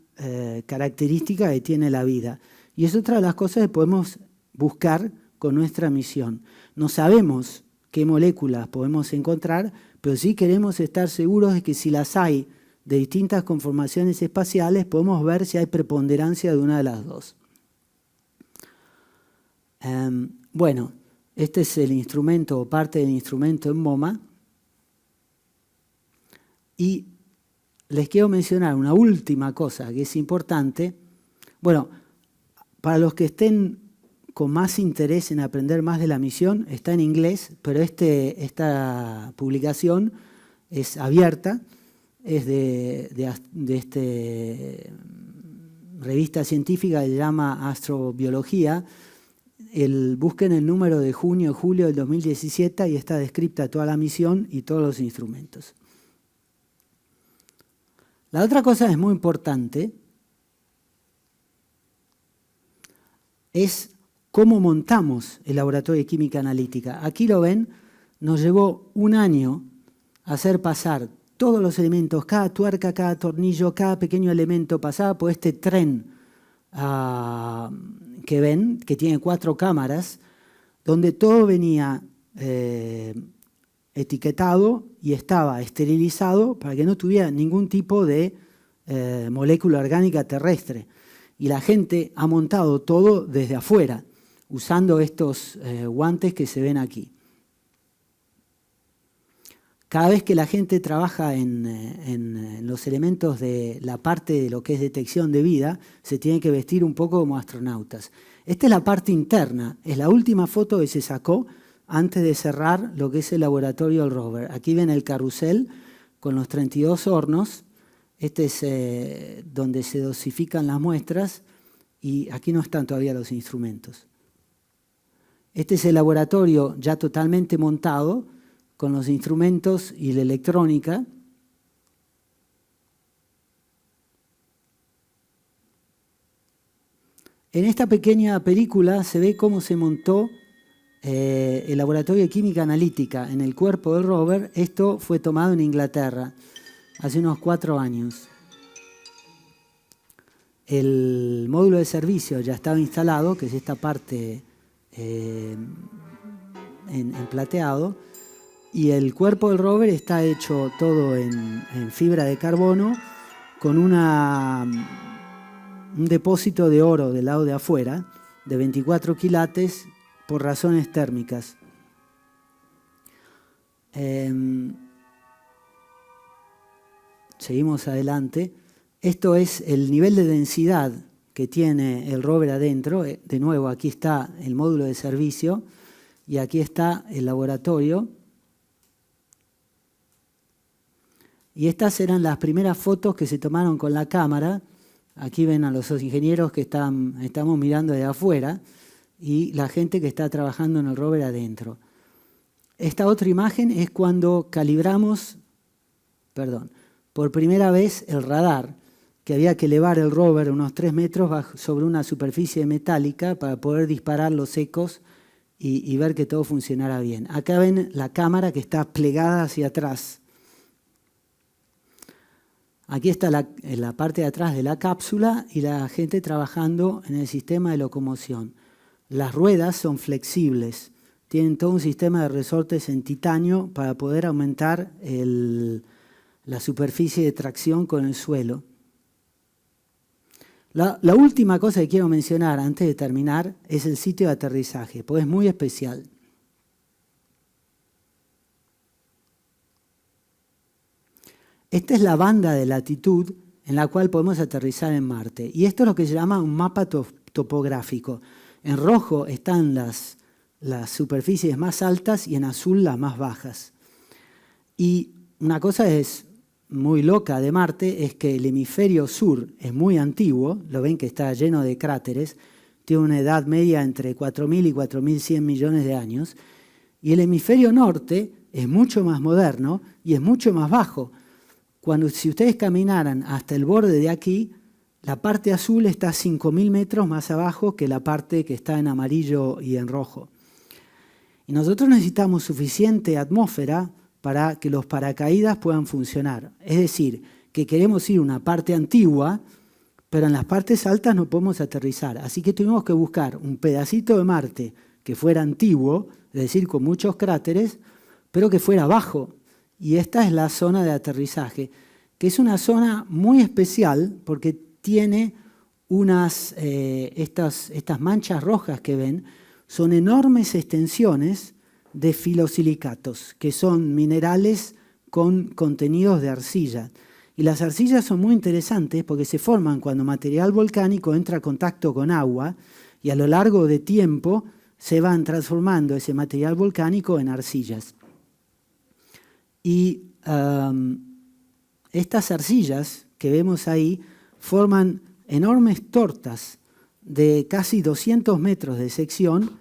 Speaker 3: característica que tiene la vida. Y es otra de las cosas que podemos buscar con nuestra misión. No sabemos qué moléculas podemos encontrar, pero sí queremos estar seguros de que si las hay de distintas conformaciones espaciales, podemos ver si hay preponderancia de una de las dos. Bueno, este es el instrumento o parte del instrumento en MoMA. Y les quiero mencionar una última cosa que es importante. Bueno, para los que estén con más interés en aprender más de la misión, está en inglés, pero esta publicación es abierta, es de esta revista científica que se llama Astrobiología. Busquen el número de junio-julio del 2017 y está descrita toda la misión y todos los instrumentos. La otra cosa es muy importante, es cómo montamos el laboratorio de química analítica. Aquí lo ven, nos llevó un año hacer pasar todos los elementos, cada tuerca, cada tornillo, cada pequeño elemento pasaba por este tren que ven, que tiene 4 cámaras, donde todo venía etiquetado y estaba esterilizado para que no tuviera ningún tipo de molécula orgánica terrestre. Y la gente ha montado todo desde afuera, usando estos guantes que se ven aquí. Cada vez que la gente trabaja en los elementos de la parte de lo que es detección de vida, se tiene que vestir un poco como astronautas. Esta es la parte interna, es la última foto que se sacó antes de cerrar lo que es el laboratorio del rover. Aquí ven el carrusel con los 32 hornos. Este es donde se dosifican las muestras y aquí no están todavía los instrumentos. Este es el laboratorio ya totalmente montado con los instrumentos y la electrónica. En esta pequeña película se ve cómo se montó el laboratorio de química analítica en el cuerpo del rover. Esto fue tomado en Inglaterra hace unos 4 años. El módulo de servicio ya estaba instalado, que es esta parte en plateado, y el cuerpo del rover está hecho todo en fibra de carbono con un depósito de oro del lado de afuera de 24 quilates por razones térmicas. Seguimos adelante. Esto es el nivel de densidad que tiene el rover adentro. De nuevo, aquí está el módulo de servicio y aquí está el laboratorio. Y estas eran las primeras fotos que se tomaron con la cámara. Aquí ven a los ingenieros que estamos mirando de afuera y la gente que está trabajando en el rover adentro. Esta otra imagen es cuando calibramos, por primera vez el radar, que había que elevar el rover unos 3 metros sobre una superficie metálica para poder disparar los ecos y ver que todo funcionara bien. Acá ven la cámara que está plegada hacia atrás. Aquí está la parte de atrás de la cápsula y la gente trabajando en el sistema de locomoción. Las ruedas son flexibles, tienen todo un sistema de resortes en titanio para poder aumentar la superficie de tracción con el suelo. La última cosa que quiero mencionar antes de terminar es el sitio de aterrizaje, porque es muy especial. Esta es la banda de latitud en la cual podemos aterrizar en Marte. Y esto es lo que se llama un mapa topográfico. En rojo están las superficies más altas y en azul las más bajas. Y una cosa es muy loca de Marte es que el hemisferio sur es muy antiguo, lo ven que está lleno de cráteres, tiene una edad media entre 4.000 y 4.100 millones de años, y el hemisferio norte es mucho más moderno y es mucho más bajo. Si ustedes caminaran hasta el borde de aquí, la parte azul está 5.000 metros más abajo que la parte que está en amarillo y en rojo. Y nosotros necesitamos suficiente atmósfera para que los paracaídas puedan funcionar. Es decir, que queremos ir a una parte antigua, pero en las partes altas no podemos aterrizar. Así que tuvimos que buscar un pedacito de Marte que fuera antiguo, es decir, con muchos cráteres, pero que fuera bajo. Y esta es la zona de aterrizaje, que es una zona muy especial porque tiene estas manchas rojas que ven, son enormes extensiones de filosilicatos, que son minerales con contenidos de arcilla. Y las arcillas son muy interesantes porque se forman cuando material volcánico entra en contacto con agua y a lo largo de tiempo se van transformando ese material volcánico en arcillas. Y estas arcillas que vemos ahí forman enormes tortas de casi 200 metros de sección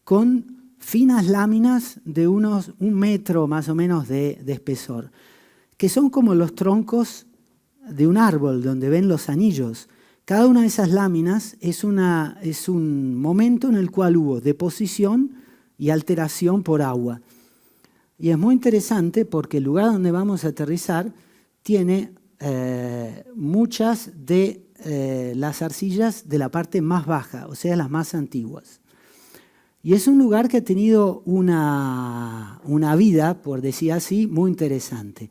Speaker 3: con finas láminas de un metro más o menos de espesor, que son como los troncos de un árbol donde ven los anillos. Cada una de esas láminas es un momento en el cual hubo deposición y alteración por agua. Y es muy interesante porque el lugar donde vamos a aterrizar tiene muchas de las arcillas de la parte más baja, o sea, las más antiguas. Y es un lugar que ha tenido una vida, por decir así, muy interesante.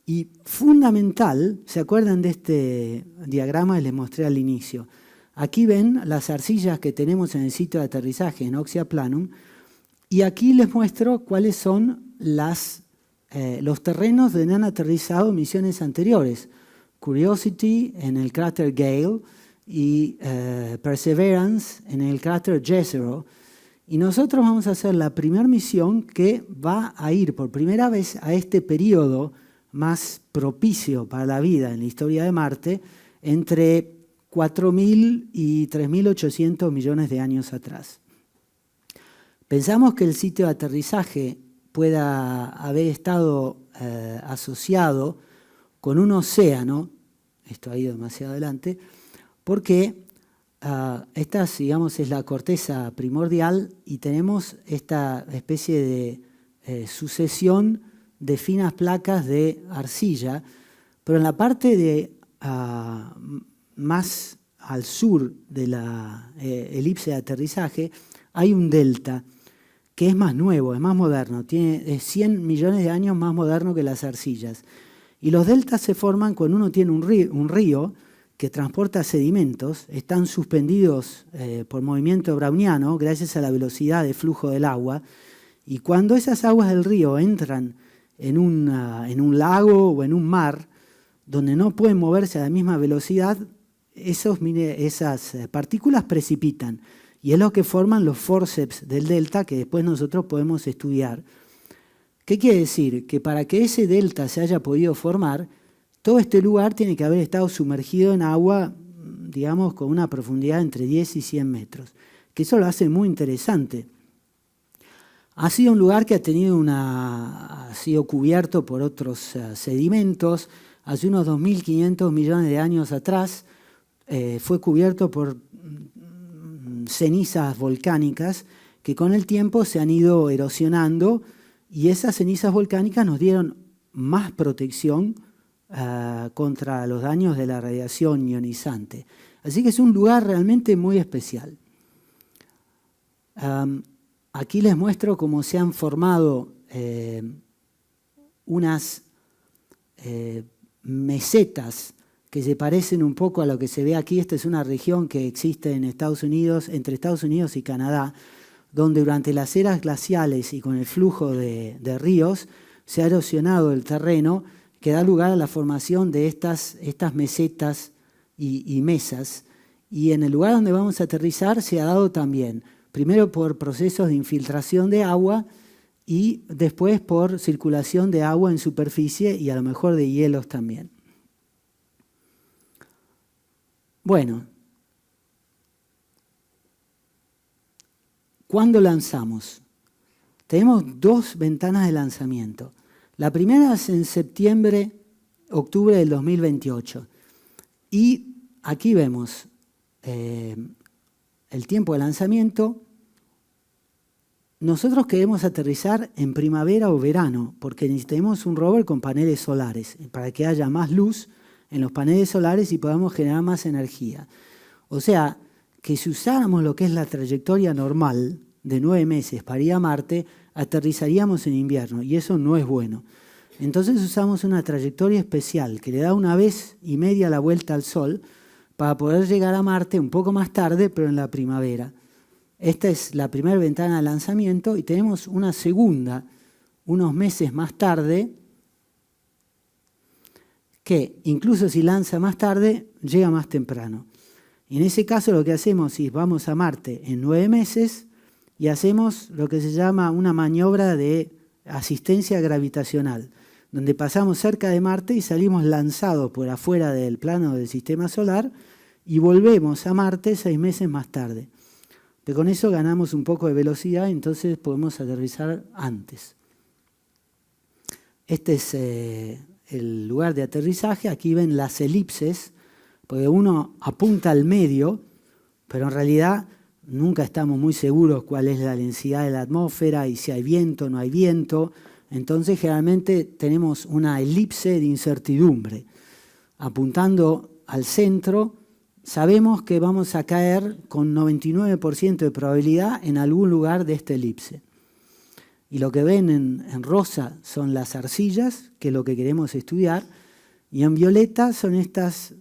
Speaker 3: Y fundamental, ¿se acuerdan de este diagrama que les mostré al inicio? Aquí ven las arcillas que tenemos en el sitio de aterrizaje en Oxyaplanum, y aquí les muestro cuáles son los terrenos donde han aterrizado misiones anteriores. Curiosity en el cráter Gale y Perseverance en el cráter Jezero. Y nosotros vamos a hacer la primera misión que va a ir por primera vez a este periodo más propicio para la vida en la historia de Marte, entre 4.000 y 3.800 millones de años atrás. Pensamos que el sitio de aterrizaje pueda haber estado asociado con un océano, esto ha ido demasiado adelante, porque esta, digamos, es la corteza primordial y tenemos esta especie de sucesión de finas placas de arcilla, pero en la parte más al sur de la elipse de aterrizaje hay un delta que es más nuevo, es más moderno, tiene 100 millones de años más moderno que las arcillas. Y los deltas se forman cuando uno tiene un río que transporta sedimentos, están suspendidos por movimiento browniano gracias a la velocidad de flujo del agua, y cuando esas aguas del río entran en un lago o en un mar, donde no pueden moverse a la misma velocidad, esas partículas precipitan, y es lo que forman los fórceps del delta que después nosotros podemos estudiar. ¿Qué quiere decir? Que para que ese delta se haya podido formar, todo este lugar tiene que haber estado sumergido en agua, digamos, con una profundidad entre 10 y 100 metros, que eso lo hace muy interesante. Ha sido un lugar que ha sido cubierto por otros sedimentos. Hace unos 2.500 millones de años atrás fue cubierto por cenizas volcánicas que con el tiempo se han ido erosionando, y esas cenizas volcánicas nos dieron más protección contra los daños de la radiación ionizante. Así que es un lugar realmente muy especial. Aquí les muestro cómo se han formado unas mesetas que se parecen un poco a lo que se ve aquí. Esta es una región que existe en Estados Unidos, entre Estados Unidos y Canadá, donde durante las eras glaciales y con el flujo de ríos se ha erosionado el terreno, que da lugar a la formación de estas mesetas y mesas. Y en el lugar donde vamos a aterrizar se ha dado también, primero por procesos de infiltración de agua y después por circulación de agua en superficie y a lo mejor de hielos también. Bueno, ¿cuándo lanzamos? Tenemos 2 ventanas de lanzamiento. La primera es en septiembre, octubre del 2028. Y aquí vemos el tiempo de lanzamiento. Nosotros queremos aterrizar en primavera o verano, porque necesitamos un rover con paneles solares, para que haya más luz en los paneles solares y podamos generar más energía. O sea, que si usáramos lo que es la trayectoria normal de 9 meses para ir a Marte, aterrizaríamos en invierno, y eso no es bueno. Entonces usamos una trayectoria especial que le da 1,5 veces la vuelta al Sol para poder llegar a Marte un poco más tarde, pero en la primavera. Esta es la primera ventana de lanzamiento, y tenemos una segunda unos meses más tarde, que incluso si lanza más tarde, llega más temprano. Y en ese caso lo que hacemos es vamos a Marte en 9 meses y hacemos lo que se llama una maniobra de asistencia gravitacional, donde pasamos cerca de Marte y salimos lanzados por afuera del plano del sistema solar y volvemos a Marte 6 meses más tarde. Pero con eso ganamos un poco de velocidad, entonces podemos aterrizar antes. Este es el lugar de aterrizaje. Aquí ven las elipses, porque uno apunta al medio, pero en realidad nunca estamos muy seguros cuál es la densidad de la atmósfera y si hay viento o no hay viento. Entonces generalmente tenemos una elipse de incertidumbre. Apuntando al centro, sabemos que vamos a caer con 99% de probabilidad en algún lugar de esta elipse. Y lo que ven en rosa son las arcillas, que es lo que queremos estudiar, y en violeta son estas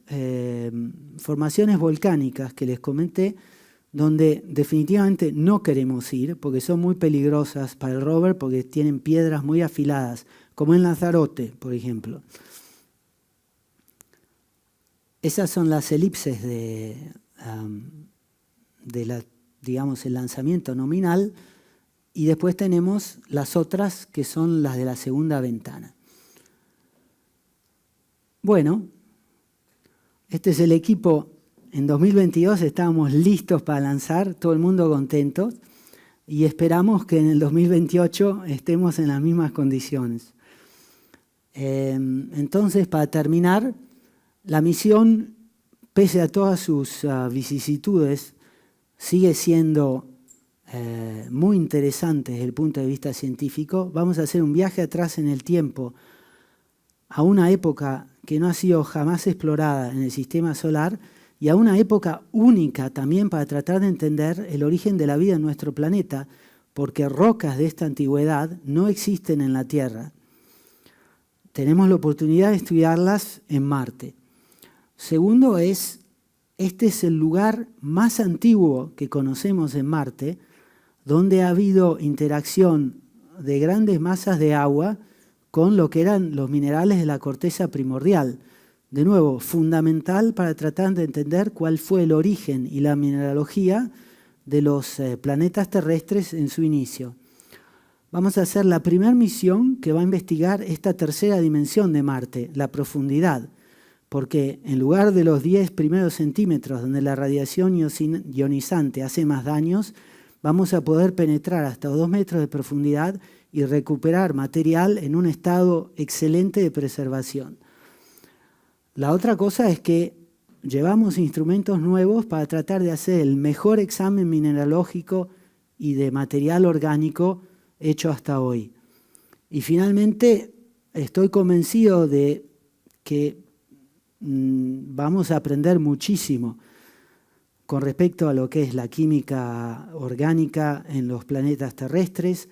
Speaker 3: formaciones volcánicas que les comenté, donde definitivamente no queremos ir, porque son muy peligrosas para el rover, porque tienen piedras muy afiladas, como en Lanzarote, por ejemplo. Esas son las elipses de digamos, el lanzamiento nominal, y después tenemos las otras que son las de la segunda ventana. Bueno, este es el equipo. En 2022 estábamos listos para lanzar, todo el mundo contento, y esperamos que en el 2028 estemos en las mismas condiciones. Entonces, para terminar, la misión, pese a todas sus vicisitudes, sigue siendo muy interesante desde el punto de vista científico. Vamos a hacer un viaje atrás en el tiempo a una época que no ha sido jamás explorada en el sistema solar y a una época única también para tratar de entender el origen de la vida en nuestro planeta, porque rocas de esta antigüedad no existen en la Tierra. Tenemos la oportunidad de estudiarlas en Marte. Segundo este es el lugar más antiguo que conocemos en Marte, donde ha habido interacción de grandes masas de agua con lo que eran los minerales de la corteza primordial. De nuevo, fundamental para tratar de entender cuál fue el origen y la mineralogía de los planetas terrestres en su inicio. vamos a hacer la primera misión que va a investigar esta tercera dimensión de Marte, la profundidad. Porque en lugar de los 10 primeros centímetros donde la radiación ionizante hace más daños, vamos a poder penetrar hasta 2 metros de profundidad y recuperar material en un estado excelente de preservación. La otra cosa es que llevamos instrumentos nuevos para tratar de hacer el mejor examen mineralógico y de material orgánico hecho hasta hoy. Y finalmente estoy convencido de que vamos a aprender muchísimo con respecto a lo que es la química orgánica en los planetas terrestres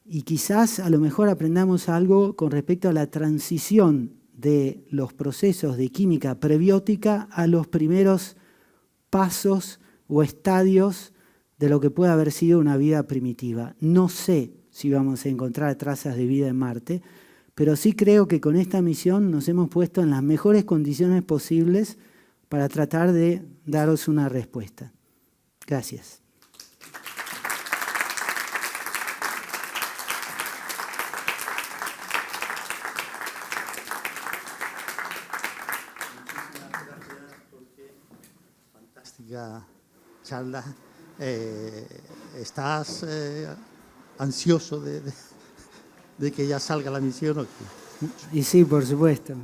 Speaker 3: y quizás a lo mejor aprendamos algo con respecto a la transición de los procesos de química prebiótica a los primeros pasos o estadios de lo que puede haber sido una vida primitiva. No sé si vamos a encontrar trazas de vida en Marte, pero sí creo que con esta misión nos hemos puesto en las mejores condiciones posibles para tratar de daros una respuesta. Gracias.
Speaker 2: Fantástica charla. ¿Estás ansioso de que ya salga la misión o qué?
Speaker 3: Y sí, por supuesto.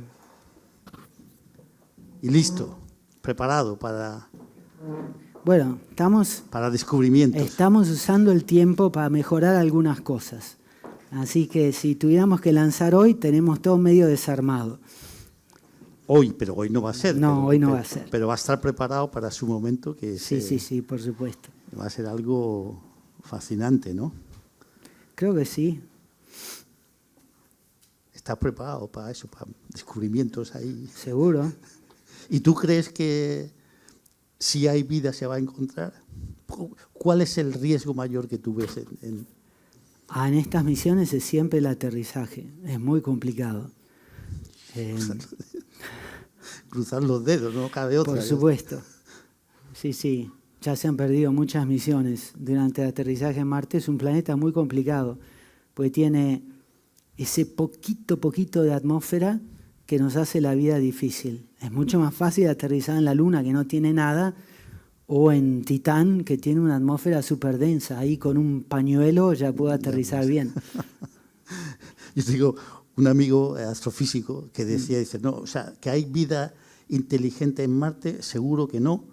Speaker 2: Y listo, preparado para
Speaker 3: Bueno,
Speaker 2: descubrimientos.
Speaker 3: Estamos usando el tiempo para mejorar algunas cosas. Así que si tuviéramos que lanzar hoy, tenemos todo medio desarmado.
Speaker 2: Hoy, pero hoy no va a ser.
Speaker 3: No, hoy no va a ser.
Speaker 2: Pero va a estar preparado para su momento, que
Speaker 3: Sí, por supuesto.
Speaker 2: va a ser algo fascinante, ¿no?
Speaker 3: Creo que sí.
Speaker 2: Está preparado para eso, para descubrimientos ahí.
Speaker 3: Seguro.
Speaker 2: ¿Y tú crees que si hay vida se va a encontrar? ¿Cuál es el riesgo mayor que tú ves en
Speaker 3: estas misiones es siempre el aterrizaje. Es muy complicado.
Speaker 2: cruzar los dedos? No cabe otra.
Speaker 3: Por supuesto. Sí. Ya se han perdido muchas misiones durante el aterrizaje en Marte. Es un planeta muy complicado, porque tiene ese poquito de atmósfera que nos hace la vida difícil. Es mucho más fácil aterrizar en la Luna, que no tiene nada, o en Titán, que tiene una atmósfera súper densa. Ahí con un pañuelo ya puedo aterrizar bien.
Speaker 2: Yo digo, un amigo astrofísico que decía, dice, no, o sea, que hay vida inteligente en Marte, seguro que no,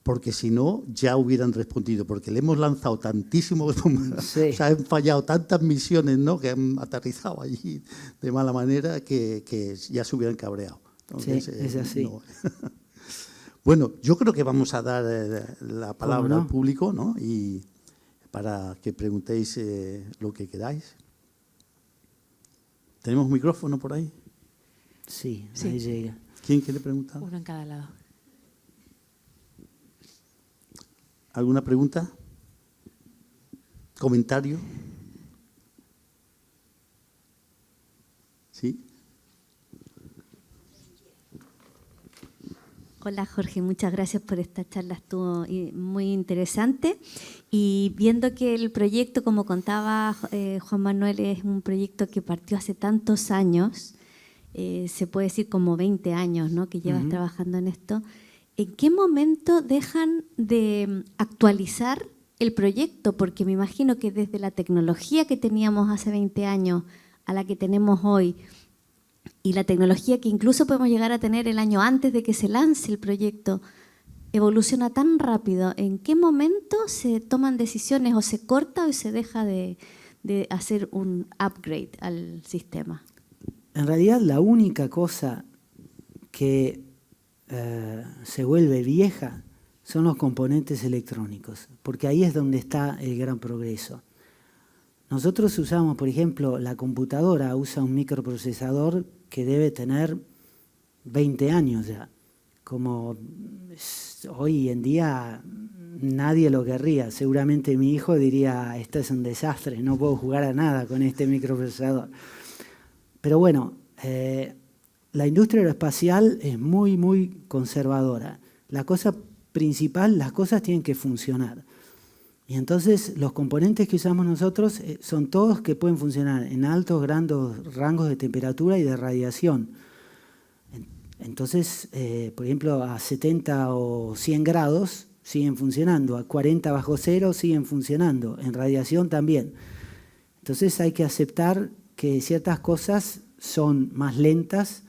Speaker 2: porque si no, ya hubieran respondido, porque le hemos lanzado tantísimo,
Speaker 3: Sí.
Speaker 2: o sea, han fallado tantas misiones, ¿no?, que han aterrizado allí de mala manera que ya se hubieran cabreado. Entonces,
Speaker 3: sí, es así.
Speaker 2: No. Bueno, yo creo que vamos a dar la palabra al público, ¿no?, y para que preguntéis lo que queráis. ¿Tenemos micrófono por ahí?
Speaker 3: Sí, ahí llega.
Speaker 2: ¿Quién quiere preguntar?
Speaker 4: Uno en cada lado.
Speaker 2: ¿Alguna pregunta? ¿Comentario? ¿Sí?
Speaker 5: Hola Jorge, muchas gracias por esta charla, estuvo muy interesante. Y viendo que el proyecto, como contaba Juan Manuel, es un proyecto que partió hace tantos años, se puede decir como 20 años, ¿no?, que llevas trabajando en esto. ¿En qué momento dejan de actualizar el proyecto? Porque me imagino que desde la tecnología que teníamos hace 20 años a la que tenemos hoy, y la tecnología que incluso podemos llegar a tener el año antes de que se lance el proyecto, evoluciona tan rápido. ¿En qué momento se toman decisiones o se corta o se deja de hacer un upgrade al sistema?
Speaker 3: En realidad, la única cosa que se vuelve vieja son los componentes electrónicos, porque ahí es donde está el gran progreso. Nosotros usamos, por ejemplo, la computadora usa un microprocesador que debe tener 20 años ya. Como hoy en día nadie lo querría. Seguramente mi hijo diría, esto es un desastre, no puedo jugar a nada con este microprocesador. Pero bueno, la industria aeroespacial es muy conservadora. La cosa principal, las cosas tienen que funcionar. Y entonces los componentes que usamos nosotros son todos que pueden funcionar en altos rangos de temperatura y de radiación. Entonces, por ejemplo, a 70 o 100 grados siguen funcionando, a 40 bajo cero siguen funcionando, en radiación también. Entonces hay que aceptar que ciertas cosas son más lentas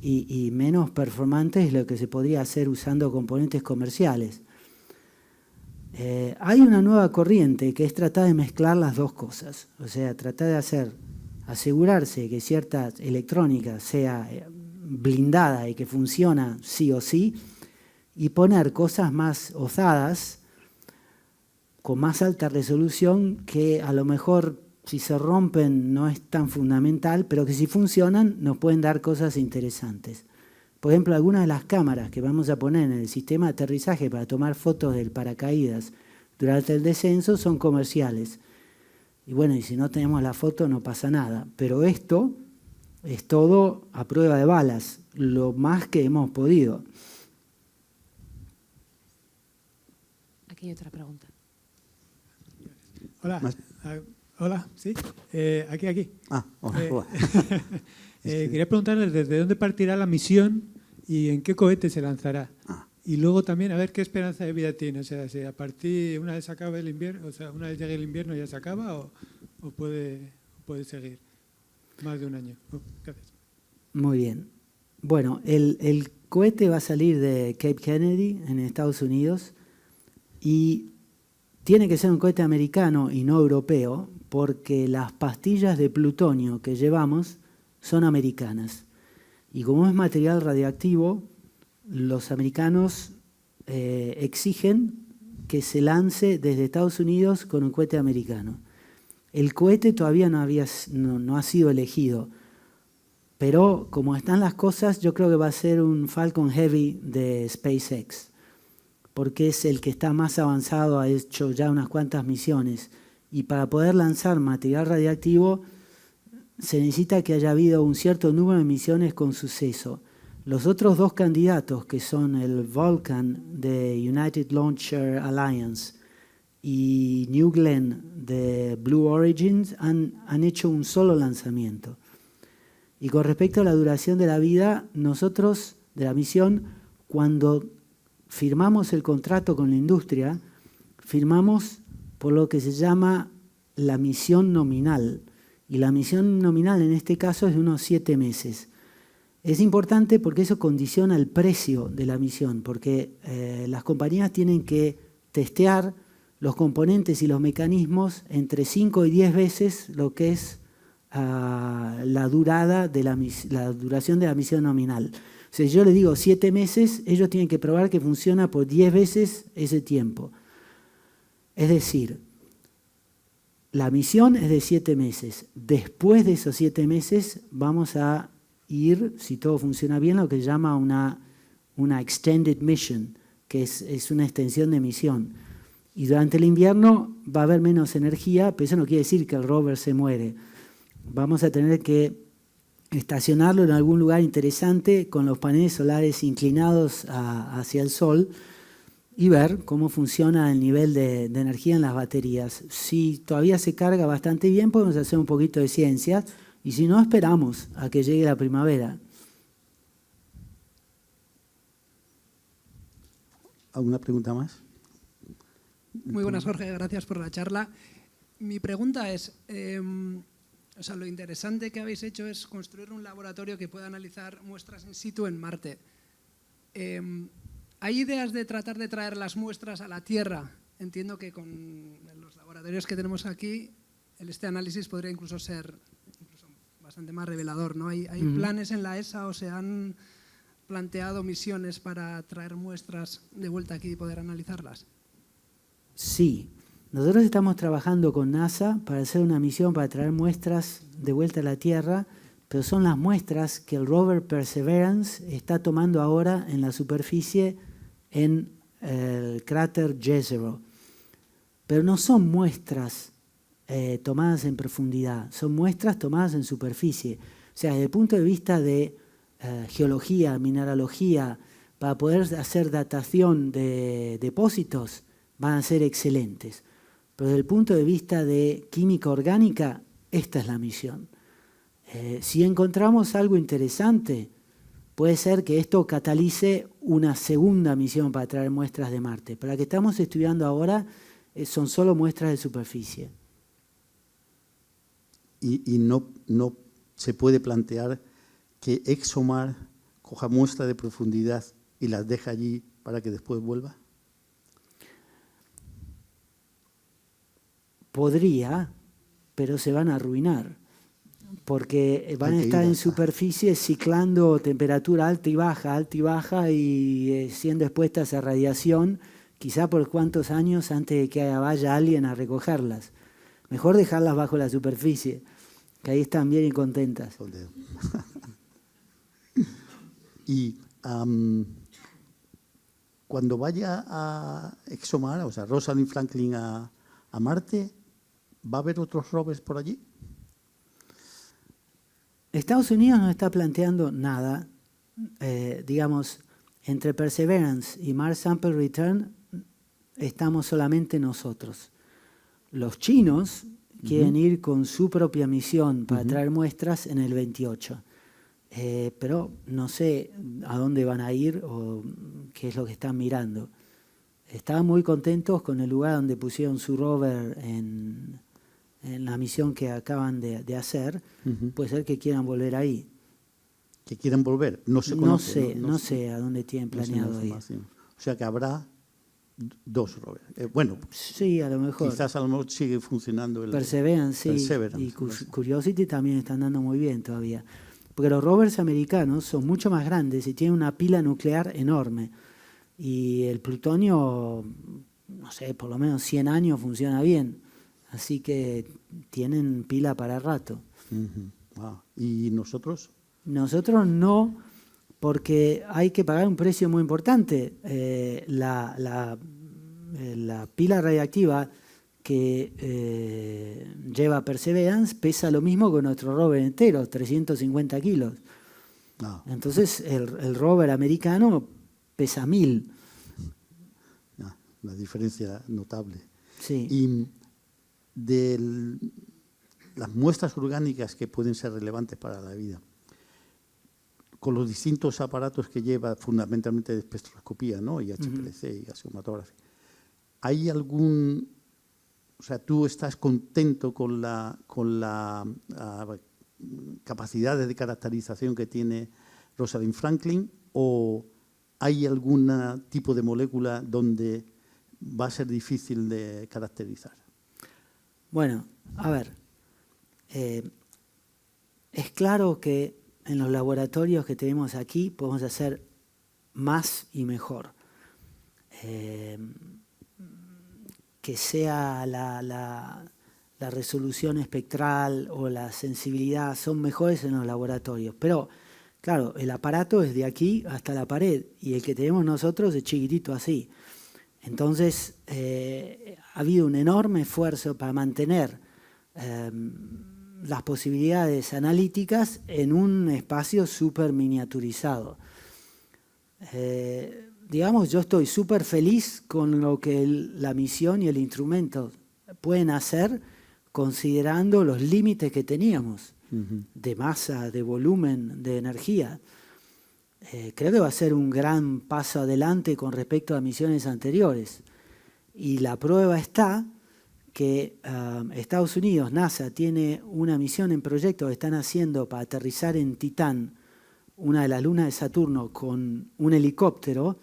Speaker 3: y menos performantes de lo que se podría hacer usando componentes comerciales. Hay una nueva corriente que es tratar de mezclar las dos cosas, o sea, tratar de asegurarse que cierta electrónica sea blindada y que funciona sí o sí, y poner cosas más osadas, con más alta resolución, que a lo mejor si se rompen no es tan fundamental, pero que si funcionan nos pueden dar cosas interesantes. Por ejemplo, algunas de las cámaras que vamos a poner en el sistema de aterrizaje para tomar fotos del paracaídas durante el descenso son comerciales. Y bueno, y si no tenemos la foto no pasa nada. Pero esto es todo a prueba de balas, lo más que hemos podido.
Speaker 4: Aquí hay otra pregunta.
Speaker 6: Hola, hola, sí, aquí.
Speaker 2: Hola.
Speaker 6: Quería preguntarles desde dónde partirá la misión y en qué cohete se lanzará. Y luego también a ver qué esperanza de vida tiene. O sea, si a partir, una vez acabe el invierno, o sea, una vez llegue el invierno ya se acaba o puede seguir más de un año. Gracias.
Speaker 3: Muy bien. Bueno, el cohete va a salir de Cape Kennedy en Estados Unidos y tiene que ser un cohete americano y no europeo porque las pastillas de plutonio que llevamos son americanas. Y como es material radioactivo, los americanos exigen que se lance desde Estados Unidos con un cohete americano. El cohete todavía no ha sido elegido, pero como están las cosas, yo creo que va a ser un Falcon Heavy de SpaceX, porque es el que está más avanzado, ha hecho ya unas cuantas misiones, y para poder lanzar material radiactivo se necesita que haya habido un cierto número de misiones con suceso. Los otros dos candidatos, que son el Vulcan de United Launcher Alliance y New Glenn de Blue Origin, han hecho un solo lanzamiento. Y con respecto a la duración de la vida, nosotros de la misión, cuando firmamos el contrato con la industria, firmamos por lo que se llama la misión nominal. Y la misión nominal en este caso es de unos 7 meses. Es importante porque eso condiciona el precio de la misión, porque las compañías tienen que testear los componentes y los mecanismos entre 5 y 10 veces lo que es la duración de la misión nominal. O sea, si yo le digo 7 meses, ellos tienen que probar que funciona por 10 veces ese tiempo. Es decir, la misión es de 7 meses. Después de esos 7 meses vamos a ir, si todo funciona bien, lo que se llama una extended mission, que es una extensión de misión. Y durante el invierno va a haber menos energía, pero eso no quiere decir que el rover se muere. Vamos a tener que estacionarlo en algún lugar interesante con los paneles solares inclinados hacia el sol y ver cómo funciona el nivel de energía en las baterías. Si todavía se carga bastante bien, podemos hacer un poquito de ciencia, y si no, esperamos a que llegue la primavera.
Speaker 2: ¿Alguna pregunta más?
Speaker 7: Muy buenas, Jorge, gracias por la charla. Mi pregunta es, lo interesante que habéis hecho es construir un laboratorio que pueda analizar muestras in situ en Marte. ¿Hay ideas de tratar de traer las muestras a la Tierra? Entiendo que con los laboratorios que tenemos aquí, este análisis podría incluso ser bastante más revelador, ¿no? ¿Hay planes en la ESA o se han planteado misiones para traer muestras de vuelta aquí y poder analizarlas?
Speaker 3: Sí. Nosotros estamos trabajando con NASA para hacer una misión para traer muestras de vuelta a la Tierra, pero son las muestras que el rover Perseverance está tomando ahora en la superficie en el cráter Jezero. Pero no son muestras tomadas en profundidad, son muestras tomadas en superficie. O sea, desde el punto de vista de geología, mineralogía, para poder hacer datación de depósitos, van a ser excelentes. Pero desde el punto de vista de química orgánica, esta es la misión. Si encontramos algo interesante, puede ser que esto catalice una segunda misión para traer muestras de Marte. Pero la que estamos estudiando ahora son solo muestras de superficie.
Speaker 2: Y no se puede plantear que ExoMar coja muestra de profundidad y las deja allí para que después vuelva.
Speaker 3: Podría, pero se van a arruinar, porque van a estar en superficie ciclando temperatura alta y baja y siendo expuestas a radiación, quizá por cuántos años antes de que vaya alguien a recogerlas. Mejor dejarlas bajo la superficie, que ahí están bien y contentas.
Speaker 2: Y cuando vaya a ExoMar, o sea, Rosalind Franklin a Marte, ¿va a haber otros rovers por allí?
Speaker 3: Estados Unidos no está planteando nada, digamos, entre Perseverance y Mars Sample Return estamos solamente nosotros. Los chinos quieren ir con su propia misión para traer muestras en el 28. Pero no sé a dónde van a ir o qué es lo que están mirando. Estaban muy contentos con el lugar donde pusieron su rover en la misión que acaban de hacer. Puede ser que quieran volver ahí.
Speaker 2: ¿Que quieran volver? No se conoce.
Speaker 3: No sé a dónde tienen planeado ir.
Speaker 2: O sea que habrá dos rovers. Bueno,
Speaker 3: sí, a lo mejor.
Speaker 2: Quizás a lo mejor sigue funcionando el
Speaker 3: Perseverance, sí. Y Curiosity también están dando muy bien todavía. Porque los rovers americanos son mucho más grandes y tienen una pila nuclear enorme. Y el plutonio, no sé, por lo menos 100 años funciona bien. Así que tienen pila para rato.
Speaker 2: ¿Y nosotros?
Speaker 3: Nosotros no, porque hay que pagar un precio muy importante. La pila radiactiva que lleva Perseverance pesa lo mismo que nuestro rover entero, 350 kilos. Entonces el rover americano pesa 1000.
Speaker 2: La diferencia notable.
Speaker 3: Sí.
Speaker 2: Y de las muestras orgánicas que pueden ser relevantes para la vida, con los distintos aparatos que lleva, fundamentalmente de espectroscopía, ¿no? Y HPLC y gasomatógrafo, ¿hay algún... O sea, ¿tú estás contento con la capacidad de caracterización que tiene Rosalind Franklin, o hay algún tipo de molécula donde va a ser difícil de caracterizar?
Speaker 3: Bueno, a ver, es claro que en los laboratorios que tenemos aquí podemos hacer más y mejor. Que sea la resolución espectral o la sensibilidad son mejores en los laboratorios. Pero, claro, el aparato es de aquí hasta la pared y el que tenemos nosotros es chiquitito así. Entonces, ha habido un enorme esfuerzo para mantener las posibilidades analíticas en un espacio súper miniaturizado. Digamos, yo estoy súper feliz con lo que la misión y el instrumento pueden hacer, considerando los límites que teníamos de masa, de volumen, de energía. Creo que va a ser un gran paso adelante con respecto a misiones anteriores. Y la prueba está que Estados Unidos, NASA, tiene una misión en proyecto que están haciendo para aterrizar en Titán, una de las lunas de Saturno, con un helicóptero,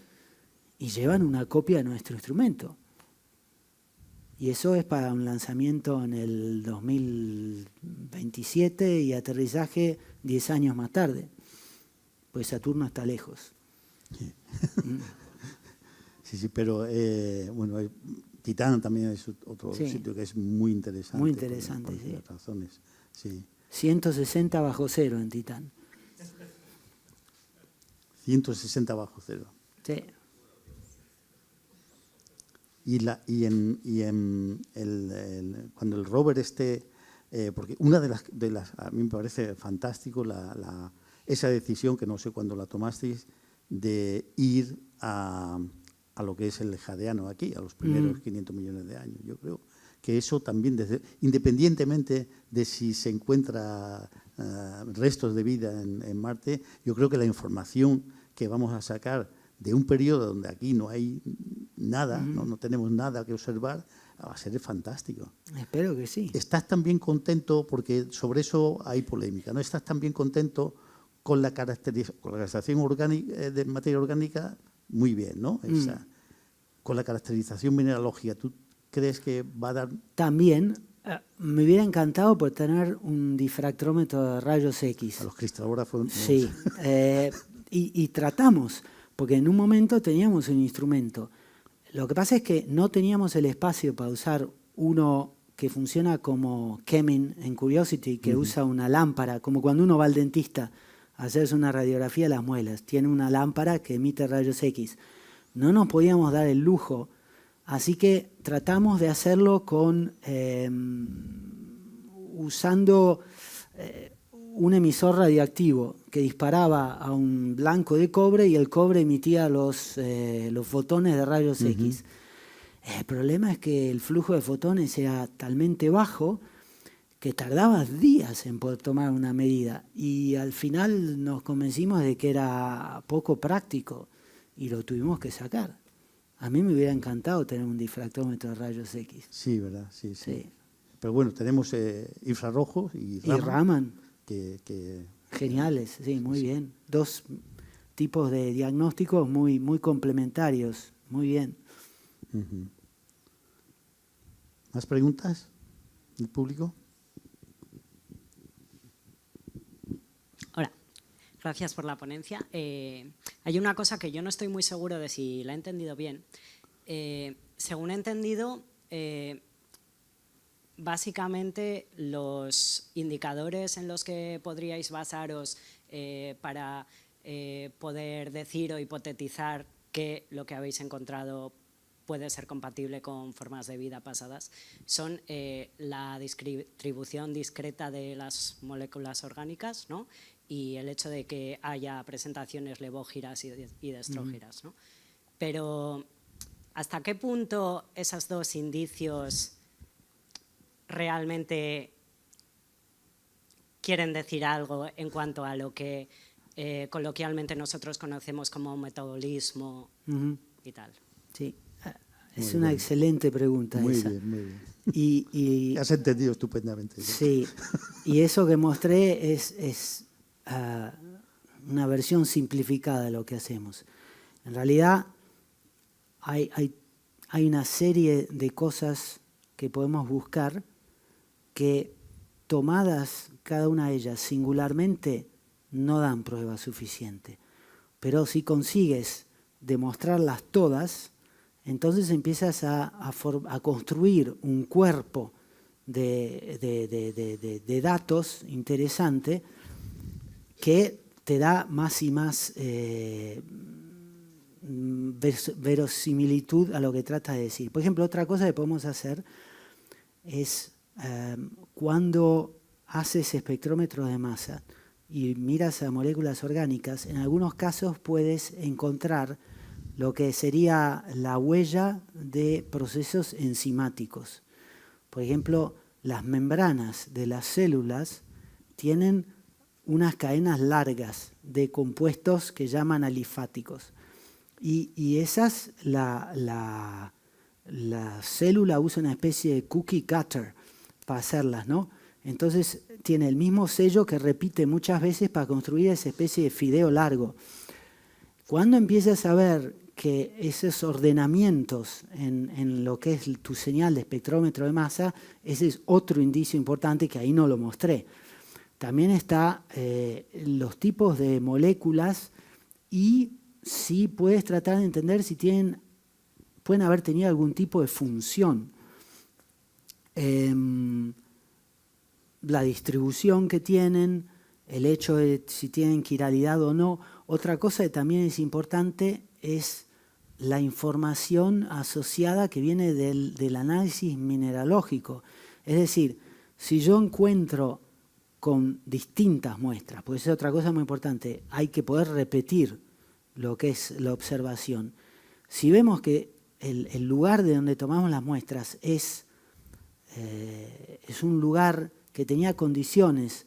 Speaker 3: y llevan una copia de nuestro instrumento. Y eso es para un lanzamiento en el 2027 y aterrizaje 10 años más tarde. Pues Saturno está lejos.
Speaker 2: Sí, pero bueno, Titán también es otro sitio que es muy interesante.
Speaker 3: Muy interesante,
Speaker 2: por varias razones. Sí.
Speaker 3: 160 bajo cero en Titán.
Speaker 2: 160 bajo cero.
Speaker 3: Sí.
Speaker 2: Cuando el rover esté, porque una de las a mí me parece fantástico esa decisión, que no sé cuándo la tomasteis, de ir a lo que es el Jadeano aquí, a los primeros 500 millones de años. Yo creo que eso también, independientemente de si se encuentra restos de vida en Marte, yo creo que la información que vamos a sacar de un periodo donde aquí no hay nada, no tenemos nada que observar, va a ser fantástico.
Speaker 3: Espero que sí.
Speaker 2: ¿Estás también contento, porque sobre eso hay polémica, ¿no? ¿Estás también contento con la caracterización orgánica, de materia orgánica? Muy bien, ¿no? Con la caracterización mineralógica, ¿tú crees que va a dar...?
Speaker 3: También me hubiera encantado por tener un difractómetro de rayos X.
Speaker 2: A los cristalógrafos...
Speaker 3: Sí, y tratamos, porque en un momento teníamos un instrumento. Lo que pasa es que no teníamos el espacio para usar uno que funciona como Kemin en Curiosity, que usa una lámpara, como cuando uno va al dentista a hacerse una radiografía de las muelas. Tiene una lámpara que emite rayos X. No nos podíamos dar el lujo, así que tratamos de hacerlo con usando un emisor radioactivo que disparaba a un blanco de cobre y el cobre emitía los fotones de rayos X. El problema es que el flujo de fotones era talmente bajo que tardaba días en poder tomar una medida y al final nos convencimos de que era poco práctico y lo tuvimos que sacar. A mí me hubiera encantado tener un difractómetro de rayos X.
Speaker 2: Sí, ¿verdad? Sí. Pero bueno, tenemos infrarrojos y Raman.
Speaker 3: Geniales, sí, muy bien. Dos tipos de diagnósticos muy complementarios, muy bien.
Speaker 2: ¿Más preguntas del público?
Speaker 8: Hola, gracias por la ponencia. Hay una cosa que yo no estoy muy seguro de si la he entendido bien. Según he entendido, básicamente los indicadores en los que podríais basaros para poder decir o hipotetizar que lo que habéis encontrado puede ser compatible con formas de vida pasadas son la distribución discreta de las moléculas orgánicas, ¿no? Y el hecho de que haya presentaciones levógiras y destrógiras, ¿no? Pero ¿hasta qué punto esos dos indicios realmente quieren decir algo en cuanto a lo que coloquialmente nosotros conocemos como metabolismo y tal?
Speaker 3: Sí, es una excelente pregunta esa.
Speaker 2: Muy bien.
Speaker 3: Y
Speaker 2: has entendido estupendamente.
Speaker 3: Sí, y eso que mostré es una versión simplificada de lo que hacemos. En realidad hay una serie de cosas que podemos buscar que tomadas cada una de ellas singularmente no dan prueba suficiente. Pero si consigues demostrarlas todas, entonces empiezas a construir un cuerpo de datos interesante que te da más y más verosimilitud a lo que tratas de decir. Por ejemplo, otra cosa que podemos hacer es cuando haces espectrómetros de masa y miras a moléculas orgánicas, en algunos casos puedes encontrar lo que sería la huella de procesos enzimáticos. Por ejemplo, las membranas de las células tienen unas cadenas largas de compuestos que llaman alifáticos. Y esas, la célula usa una especie de cookie cutter para hacerlas, ¿no? Entonces tiene el mismo sello que repite muchas veces para construir esa especie de fideo largo. Cuando empiezas a ver que esos ordenamientos en lo que es tu señal de espectrómetro de masa, ese es otro indicio importante que ahí no lo mostré. También está los tipos de moléculas y si puedes tratar de entender si pueden haber tenido algún tipo de función. La distribución que tienen, el hecho de si tienen quiralidad o no. Otra cosa que también es importante es la información asociada que viene del análisis mineralógico. Es decir, si yo encuentro con distintas muestras, pues es otra cosa muy importante, hay que poder repetir lo que es la observación. Si vemos que el lugar de donde tomamos las muestras es es un lugar que tenía condiciones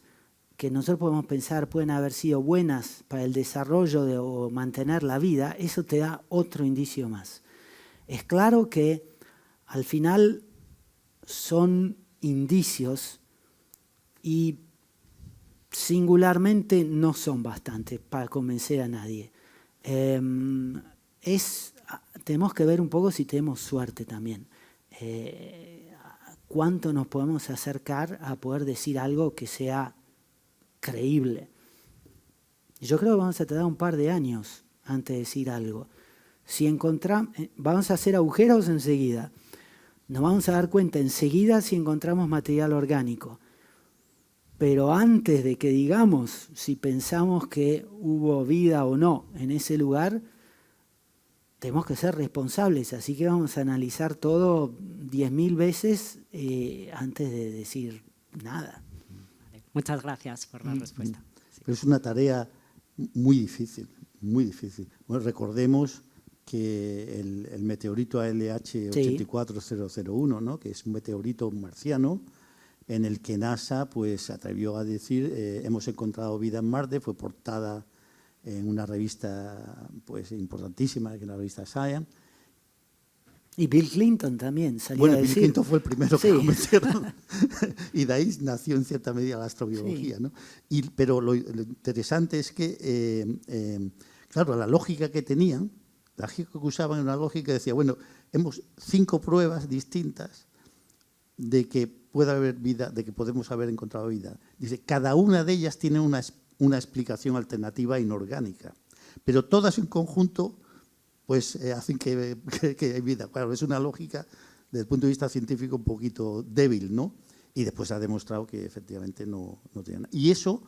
Speaker 3: que nosotros podemos pensar pueden haber sido buenas para el desarrollo o mantener la vida, eso te da otro indicio más. Es claro que al final son indicios y singularmente no son bastantes para convencer a nadie. Tenemos que ver un poco si tenemos suerte también. Cuánto nos podemos acercar a poder decir algo que sea creíble. Yo creo que vamos a tardar un par de años antes de decir algo. Si vamos a hacer agujeros enseguida. Nos vamos a dar cuenta enseguida si encontramos material orgánico. Pero antes de que digamos si pensamos que hubo vida o no en ese lugar, tenemos que ser responsables. Así que vamos a analizar todo 10.000 veces antes de decir nada.
Speaker 8: Muchas gracias por la respuesta. Sí.
Speaker 2: Pero es una tarea muy difícil, muy difícil. Bueno, recordemos que el meteorito ALH 84001, ¿no?, que es un meteorito marciano, en el que NASA pues, se atrevió a decir hemos encontrado vida en Marte, fue portada en una revista pues, importantísima, que es la revista Science.
Speaker 3: Y Bill Clinton también salió
Speaker 2: bueno,
Speaker 3: a decir.
Speaker 2: Bill Clinton fue el primero que convencieron. Y de ahí nació en cierta medida la astrobiología. Sí. ¿No? Pero lo interesante es que, claro, la lógica que tenían, la lógica que usaban era una lógica que decía, bueno, hemos 5 pruebas distintas de que puede haber vida, de que podemos haber encontrado vida. Dice, cada una de ellas tiene una explicación alternativa inorgánica, pero todas en conjunto pues hacen que hay vida. Claro, es una lógica desde el punto de vista científico un poquito débil, ¿no? Y después se ha demostrado que efectivamente no tiene nada. Y eso,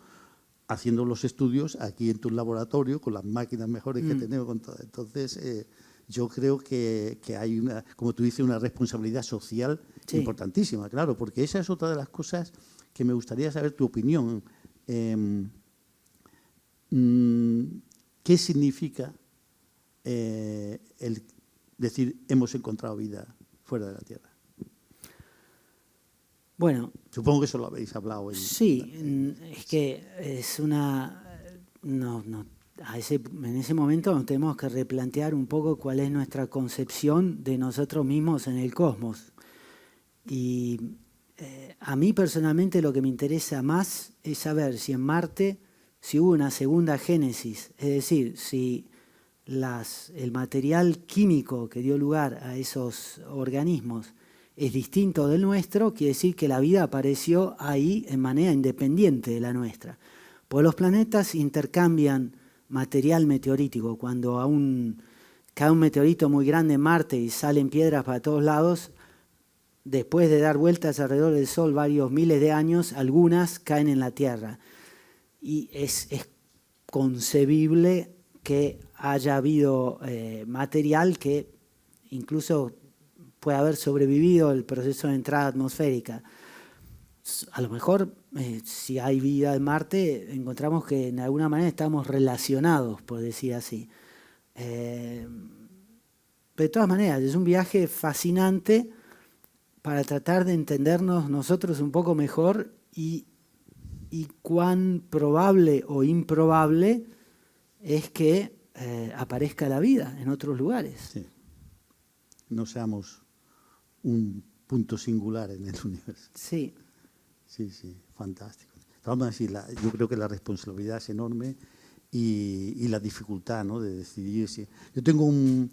Speaker 2: haciendo los estudios aquí en tu laboratorio, con las máquinas mejores que tenemos, con todo. Entonces, yo creo que hay una, como tú dices, una responsabilidad social importantísima, claro, porque esa es otra de las cosas que me gustaría saber tu opinión. ¿Qué significa el decir hemos encontrado vida fuera de la Tierra?
Speaker 3: Bueno,
Speaker 2: supongo que eso lo habéis hablado.
Speaker 3: Sí, es que es una... en ese momento nos tenemos que replantear un poco cuál es nuestra concepción de nosotros mismos en el cosmos. Y a mí personalmente lo que me interesa más es saber si en Marte, si hubo una segunda génesis, es decir, si el material químico que dio lugar a esos organismos es distinto del nuestro, quiere decir que la vida apareció ahí en manera independiente de la nuestra. Pues los planetas intercambian material meteorítico. Cuando cae un meteorito muy grande en Marte y salen piedras para todos lados, después de dar vueltas alrededor del Sol varios miles de años, algunas caen en la Tierra. Y es concebible que haya habido material que incluso puede haber sobrevivido el proceso de entrada atmosférica. A lo mejor, si hay vida en Marte, encontramos que de alguna manera estamos relacionados, por decir así. Pero de todas maneras, es un viaje fascinante para tratar de entendernos nosotros un poco mejor y cuán probable o improbable es que aparezca la vida en otros lugares.
Speaker 2: Sí. No seamos un punto singular en el universo.
Speaker 3: Sí.
Speaker 2: Sí, fantástico. Vamos a decir, yo creo que la responsabilidad es enorme y la dificultad, ¿no?, de decidir. Yo tengo un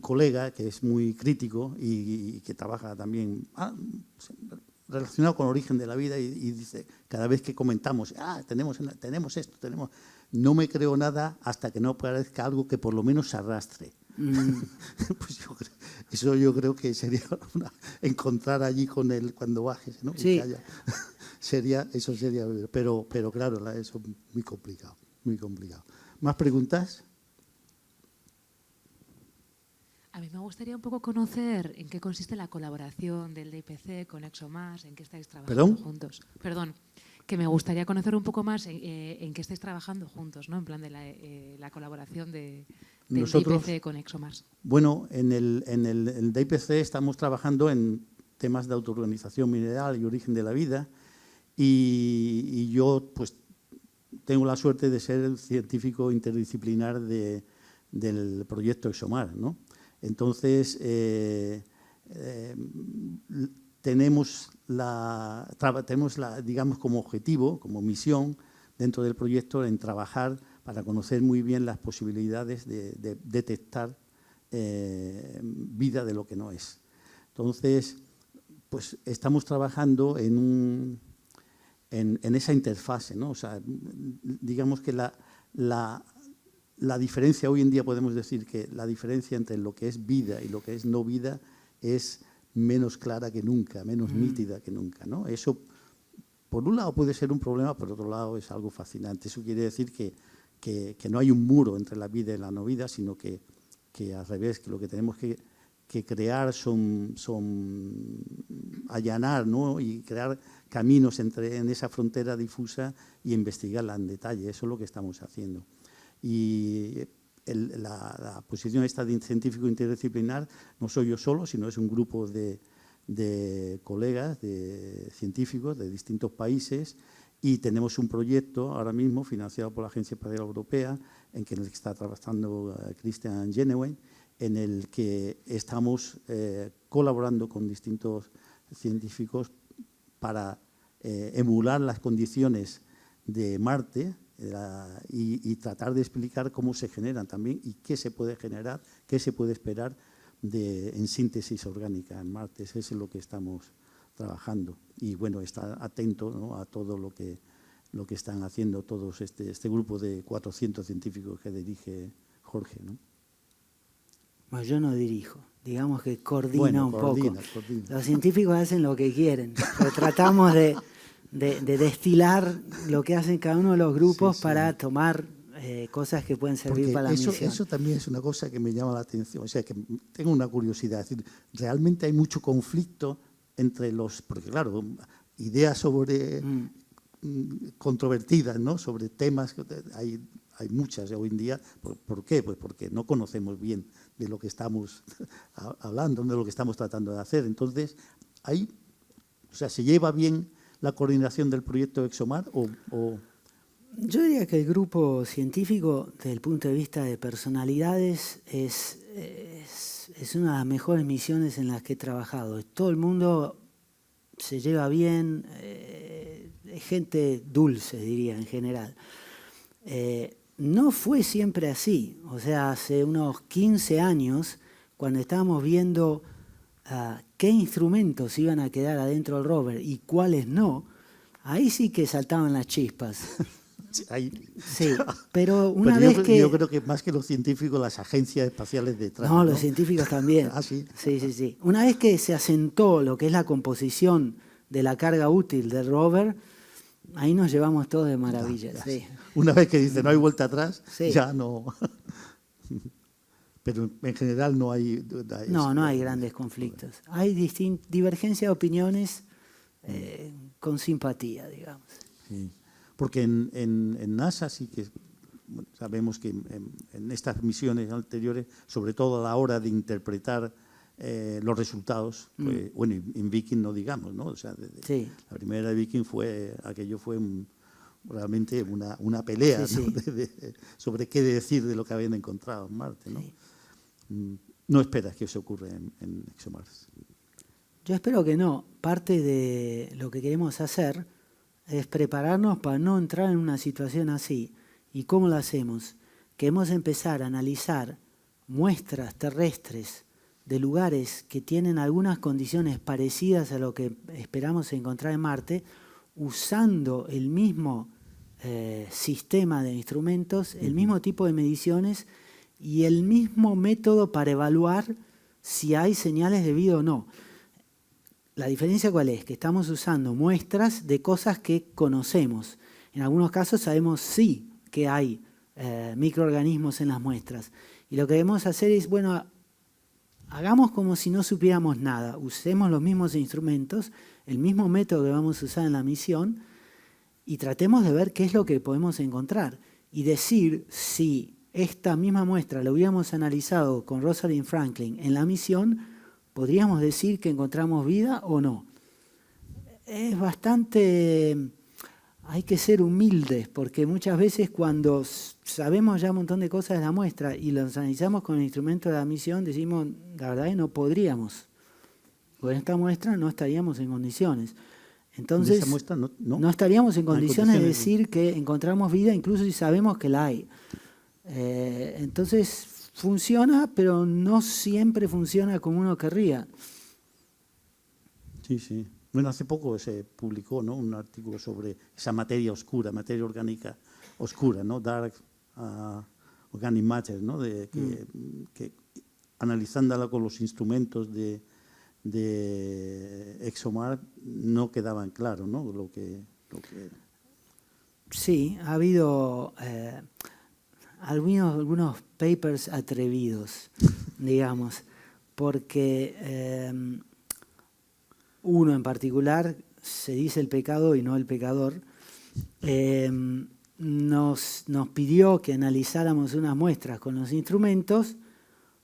Speaker 2: colega que es muy crítico y que trabaja también relacionado con el origen de la vida y dice, cada vez que comentamos, tenemos esto, no me creo nada hasta que no aparezca algo que por lo menos se arrastre. Pues yo creo que sería encontrar allí con él cuando bajes, ¿no?
Speaker 3: Sí.
Speaker 2: Eso sería, pero claro, eso es muy complicado, muy complicado. ¿Más preguntas?
Speaker 4: A mí me gustaría un poco conocer en qué consiste la colaboración del DIPC con ExoMars, en qué estáis trabajando juntos. Perdón, que me gustaría conocer un poco más en qué estáis trabajando juntos, ¿no? En plan de la colaboración del DIPC con ExoMars.
Speaker 2: Bueno, en el DIPC estamos trabajando temas de autoorganización mineral y origen de la vida, y yo pues tengo la suerte de ser el científico interdisciplinar del proyecto ExoMar, ¿no? Entonces, tenemos digamos, como objetivo, como misión dentro del proyecto en trabajar para conocer muy bien las posibilidades de detectar vida de lo que no es. Entonces, pues estamos trabajando en esa interfase, ¿no? O sea, digamos que la diferencia hoy en día, podemos decir que la diferencia entre lo que es vida y lo que es no vida es menos clara que nunca, menos nítida que nunca, ¿no? Eso, por un lado, puede ser un problema, por otro lado, es algo fascinante. Eso quiere decir que no hay un muro entre la vida y la no vida, sino que al revés, que lo que tenemos que crear son allanar, ¿no? Y crear caminos en esa frontera difusa y investigarla en detalle. Eso es lo que estamos haciendo. Y la posición esta de científico interdisciplinar no soy yo solo, sino es un grupo de colegas, de científicos de distintos países, y tenemos un proyecto ahora mismo financiado por la Agencia Espacial Europea, en el que está trabajando Christian Geneway, en el que estamos colaborando con distintos científicos para emular las condiciones de Marte y tratar de explicar cómo se generan también y qué se puede generar, qué se puede esperar en síntesis orgánica en Marte. Eso es lo que estamos trabajando. Y bueno, está atento, ¿no?, a todo lo que están haciendo todos este grupo de 400 científicos que dirige Jorge, ¿no?
Speaker 3: Bueno, yo no dirijo, digamos que coordina un poco.
Speaker 2: Coordina.
Speaker 3: Los científicos hacen lo que quieren, pero tratamos de destilar lo que hacen cada uno de los grupos para tomar cosas que pueden servir para la misión.
Speaker 2: Eso también es una cosa que me llama la atención, o sea, que tengo una curiosidad. Es decir, realmente hay mucho conflicto entre porque claro, ideas sobre controvertidas, ¿no?, sobre temas, hay muchas hoy en día. ¿Por qué? Pues porque no conocemos bien de lo que estamos hablando, de lo que estamos tratando de hacer. Entonces, ¿se lleva bien la coordinación del proyecto ExoMar o...?
Speaker 3: Yo diría que el grupo científico, desde el punto de vista de personalidades, es una de las mejores misiones en las que he trabajado. Todo el mundo se lleva bien, es gente dulce, diría, en general. No fue siempre así. O sea, hace unos 15 años, cuando estábamos viendo qué instrumentos iban a quedar adentro del rover y cuáles no, ahí sí que saltaban las chispas. Sí, pero una vez que...
Speaker 2: Yo creo que más que los científicos, las agencias espaciales detrás.
Speaker 3: No, los científicos también.
Speaker 2: Sí.
Speaker 3: Sí. Una vez que se asentó lo que es la composición de la carga útil del rover, ahí nos llevamos todos de maravilla. Sí.
Speaker 2: Una vez que dice no hay vuelta atrás,
Speaker 3: sí,
Speaker 2: ya no... Pero en general no hay...
Speaker 3: No hay grandes conflictos. Hay divergencia de opiniones con simpatía, digamos.
Speaker 2: Sí. Porque en NASA sí que sabemos que en estas misiones anteriores, sobre todo a la hora de interpretar los resultados, pues, bueno, en Viking no digamos, ¿no? O sea,
Speaker 3: sí,
Speaker 2: la primera de Viking aquello fue realmente una pelea,
Speaker 3: sí,
Speaker 2: ¿no?
Speaker 3: sí.
Speaker 2: Sobre qué decir de lo que habían encontrado en Marte, ¿no?
Speaker 3: Sí.
Speaker 2: No esperas que eso ocurra en ExoMar.
Speaker 3: Yo espero que no. Parte de lo que queremos hacer es prepararnos para no entrar en una situación así. ¿Y cómo lo hacemos? Queremos empezar a analizar muestras terrestres de lugares que tienen algunas condiciones parecidas a lo que esperamos encontrar en Marte, usando el mismo sistema de instrumentos, el mismo tipo de mediciones y el mismo método para evaluar si hay señales de vida o no. La diferencia ¿cuál es? Que estamos usando muestras de cosas que conocemos. En algunos casos sabemos sí que hay microorganismos en las muestras. Y lo que debemos hacer es, bueno, hagamos como si no supiéramos nada. Usemos los mismos instrumentos, el mismo método que vamos a usar en la misión y tratemos de ver qué es lo que podemos encontrar. Y decir si esta misma muestra la hubiéramos analizado con Rosalind Franklin en la misión, ¿podríamos decir que encontramos vida o no? Es bastante... Hay que ser humildes, porque muchas veces cuando sabemos ya un montón de cosas de la muestra y los analizamos con el instrumento de la misión, decimos, la verdad es que no podríamos. Con esta muestra no estaríamos en condiciones. Entonces,
Speaker 2: esa muestra
Speaker 3: no estaríamos en condiciones de decir que encontramos vida, incluso si sabemos que la hay. Entonces, funciona, pero no siempre funciona como uno querría.
Speaker 2: Sí, sí. Bueno, hace poco se publicó, ¿no?, un artículo sobre esa materia oscura, materia orgánica oscura, ¿no?, Dark Organic Matter, ¿no?, que analizándola con los instrumentos de ExoMars no quedaban claros, ¿no?, lo que...
Speaker 3: Sí, ha habido algunos papers atrevidos, digamos, porque... uno en particular, se dice el pecado y no el pecador, nos pidió que analizáramos unas muestras con los instrumentos,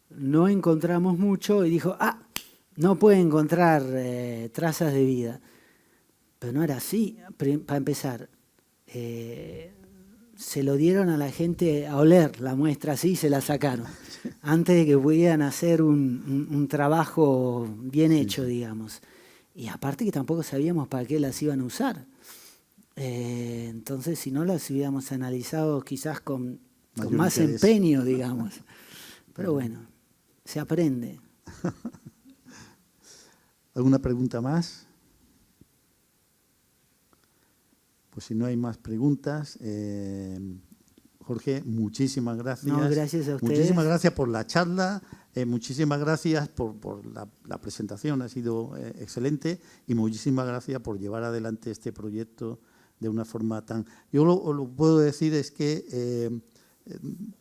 Speaker 3: no encontramos mucho y dijo, no puede encontrar trazas de vida. Pero no era así, para empezar. Se lo dieron a la gente a oler la muestra así y se la sacaron, antes de que pudieran hacer un trabajo bien hecho, digamos. Y aparte que tampoco sabíamos para qué las iban a usar. Entonces, si no las hubiéramos analizado quizás con más empeño, digamos. Pero bueno, se aprende.
Speaker 2: ¿Alguna pregunta más? Pues si no hay más preguntas, Jorge, muchísimas gracias.
Speaker 3: No, gracias a ustedes.
Speaker 2: Muchísimas gracias por la charla, muchísimas gracias por la presentación, ha sido excelente, y muchísimas gracias por llevar adelante este proyecto de una forma tan... Yo lo puedo decir es que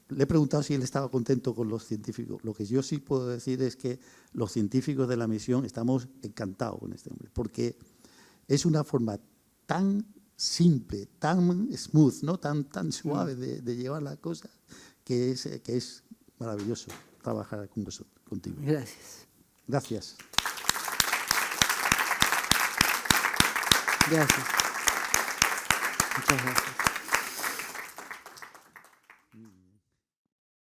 Speaker 2: le he preguntado si él estaba contento con los científicos. Lo que yo sí puedo decir es que los científicos de la misión estamos encantados con este hombre, porque es una forma tan simple, tan smooth, ¿no?, tan suave de llevar la cosa, que es maravilloso trabajar contigo.
Speaker 3: Gracias.
Speaker 2: Gracias.
Speaker 3: Gracias. Muchas gracias.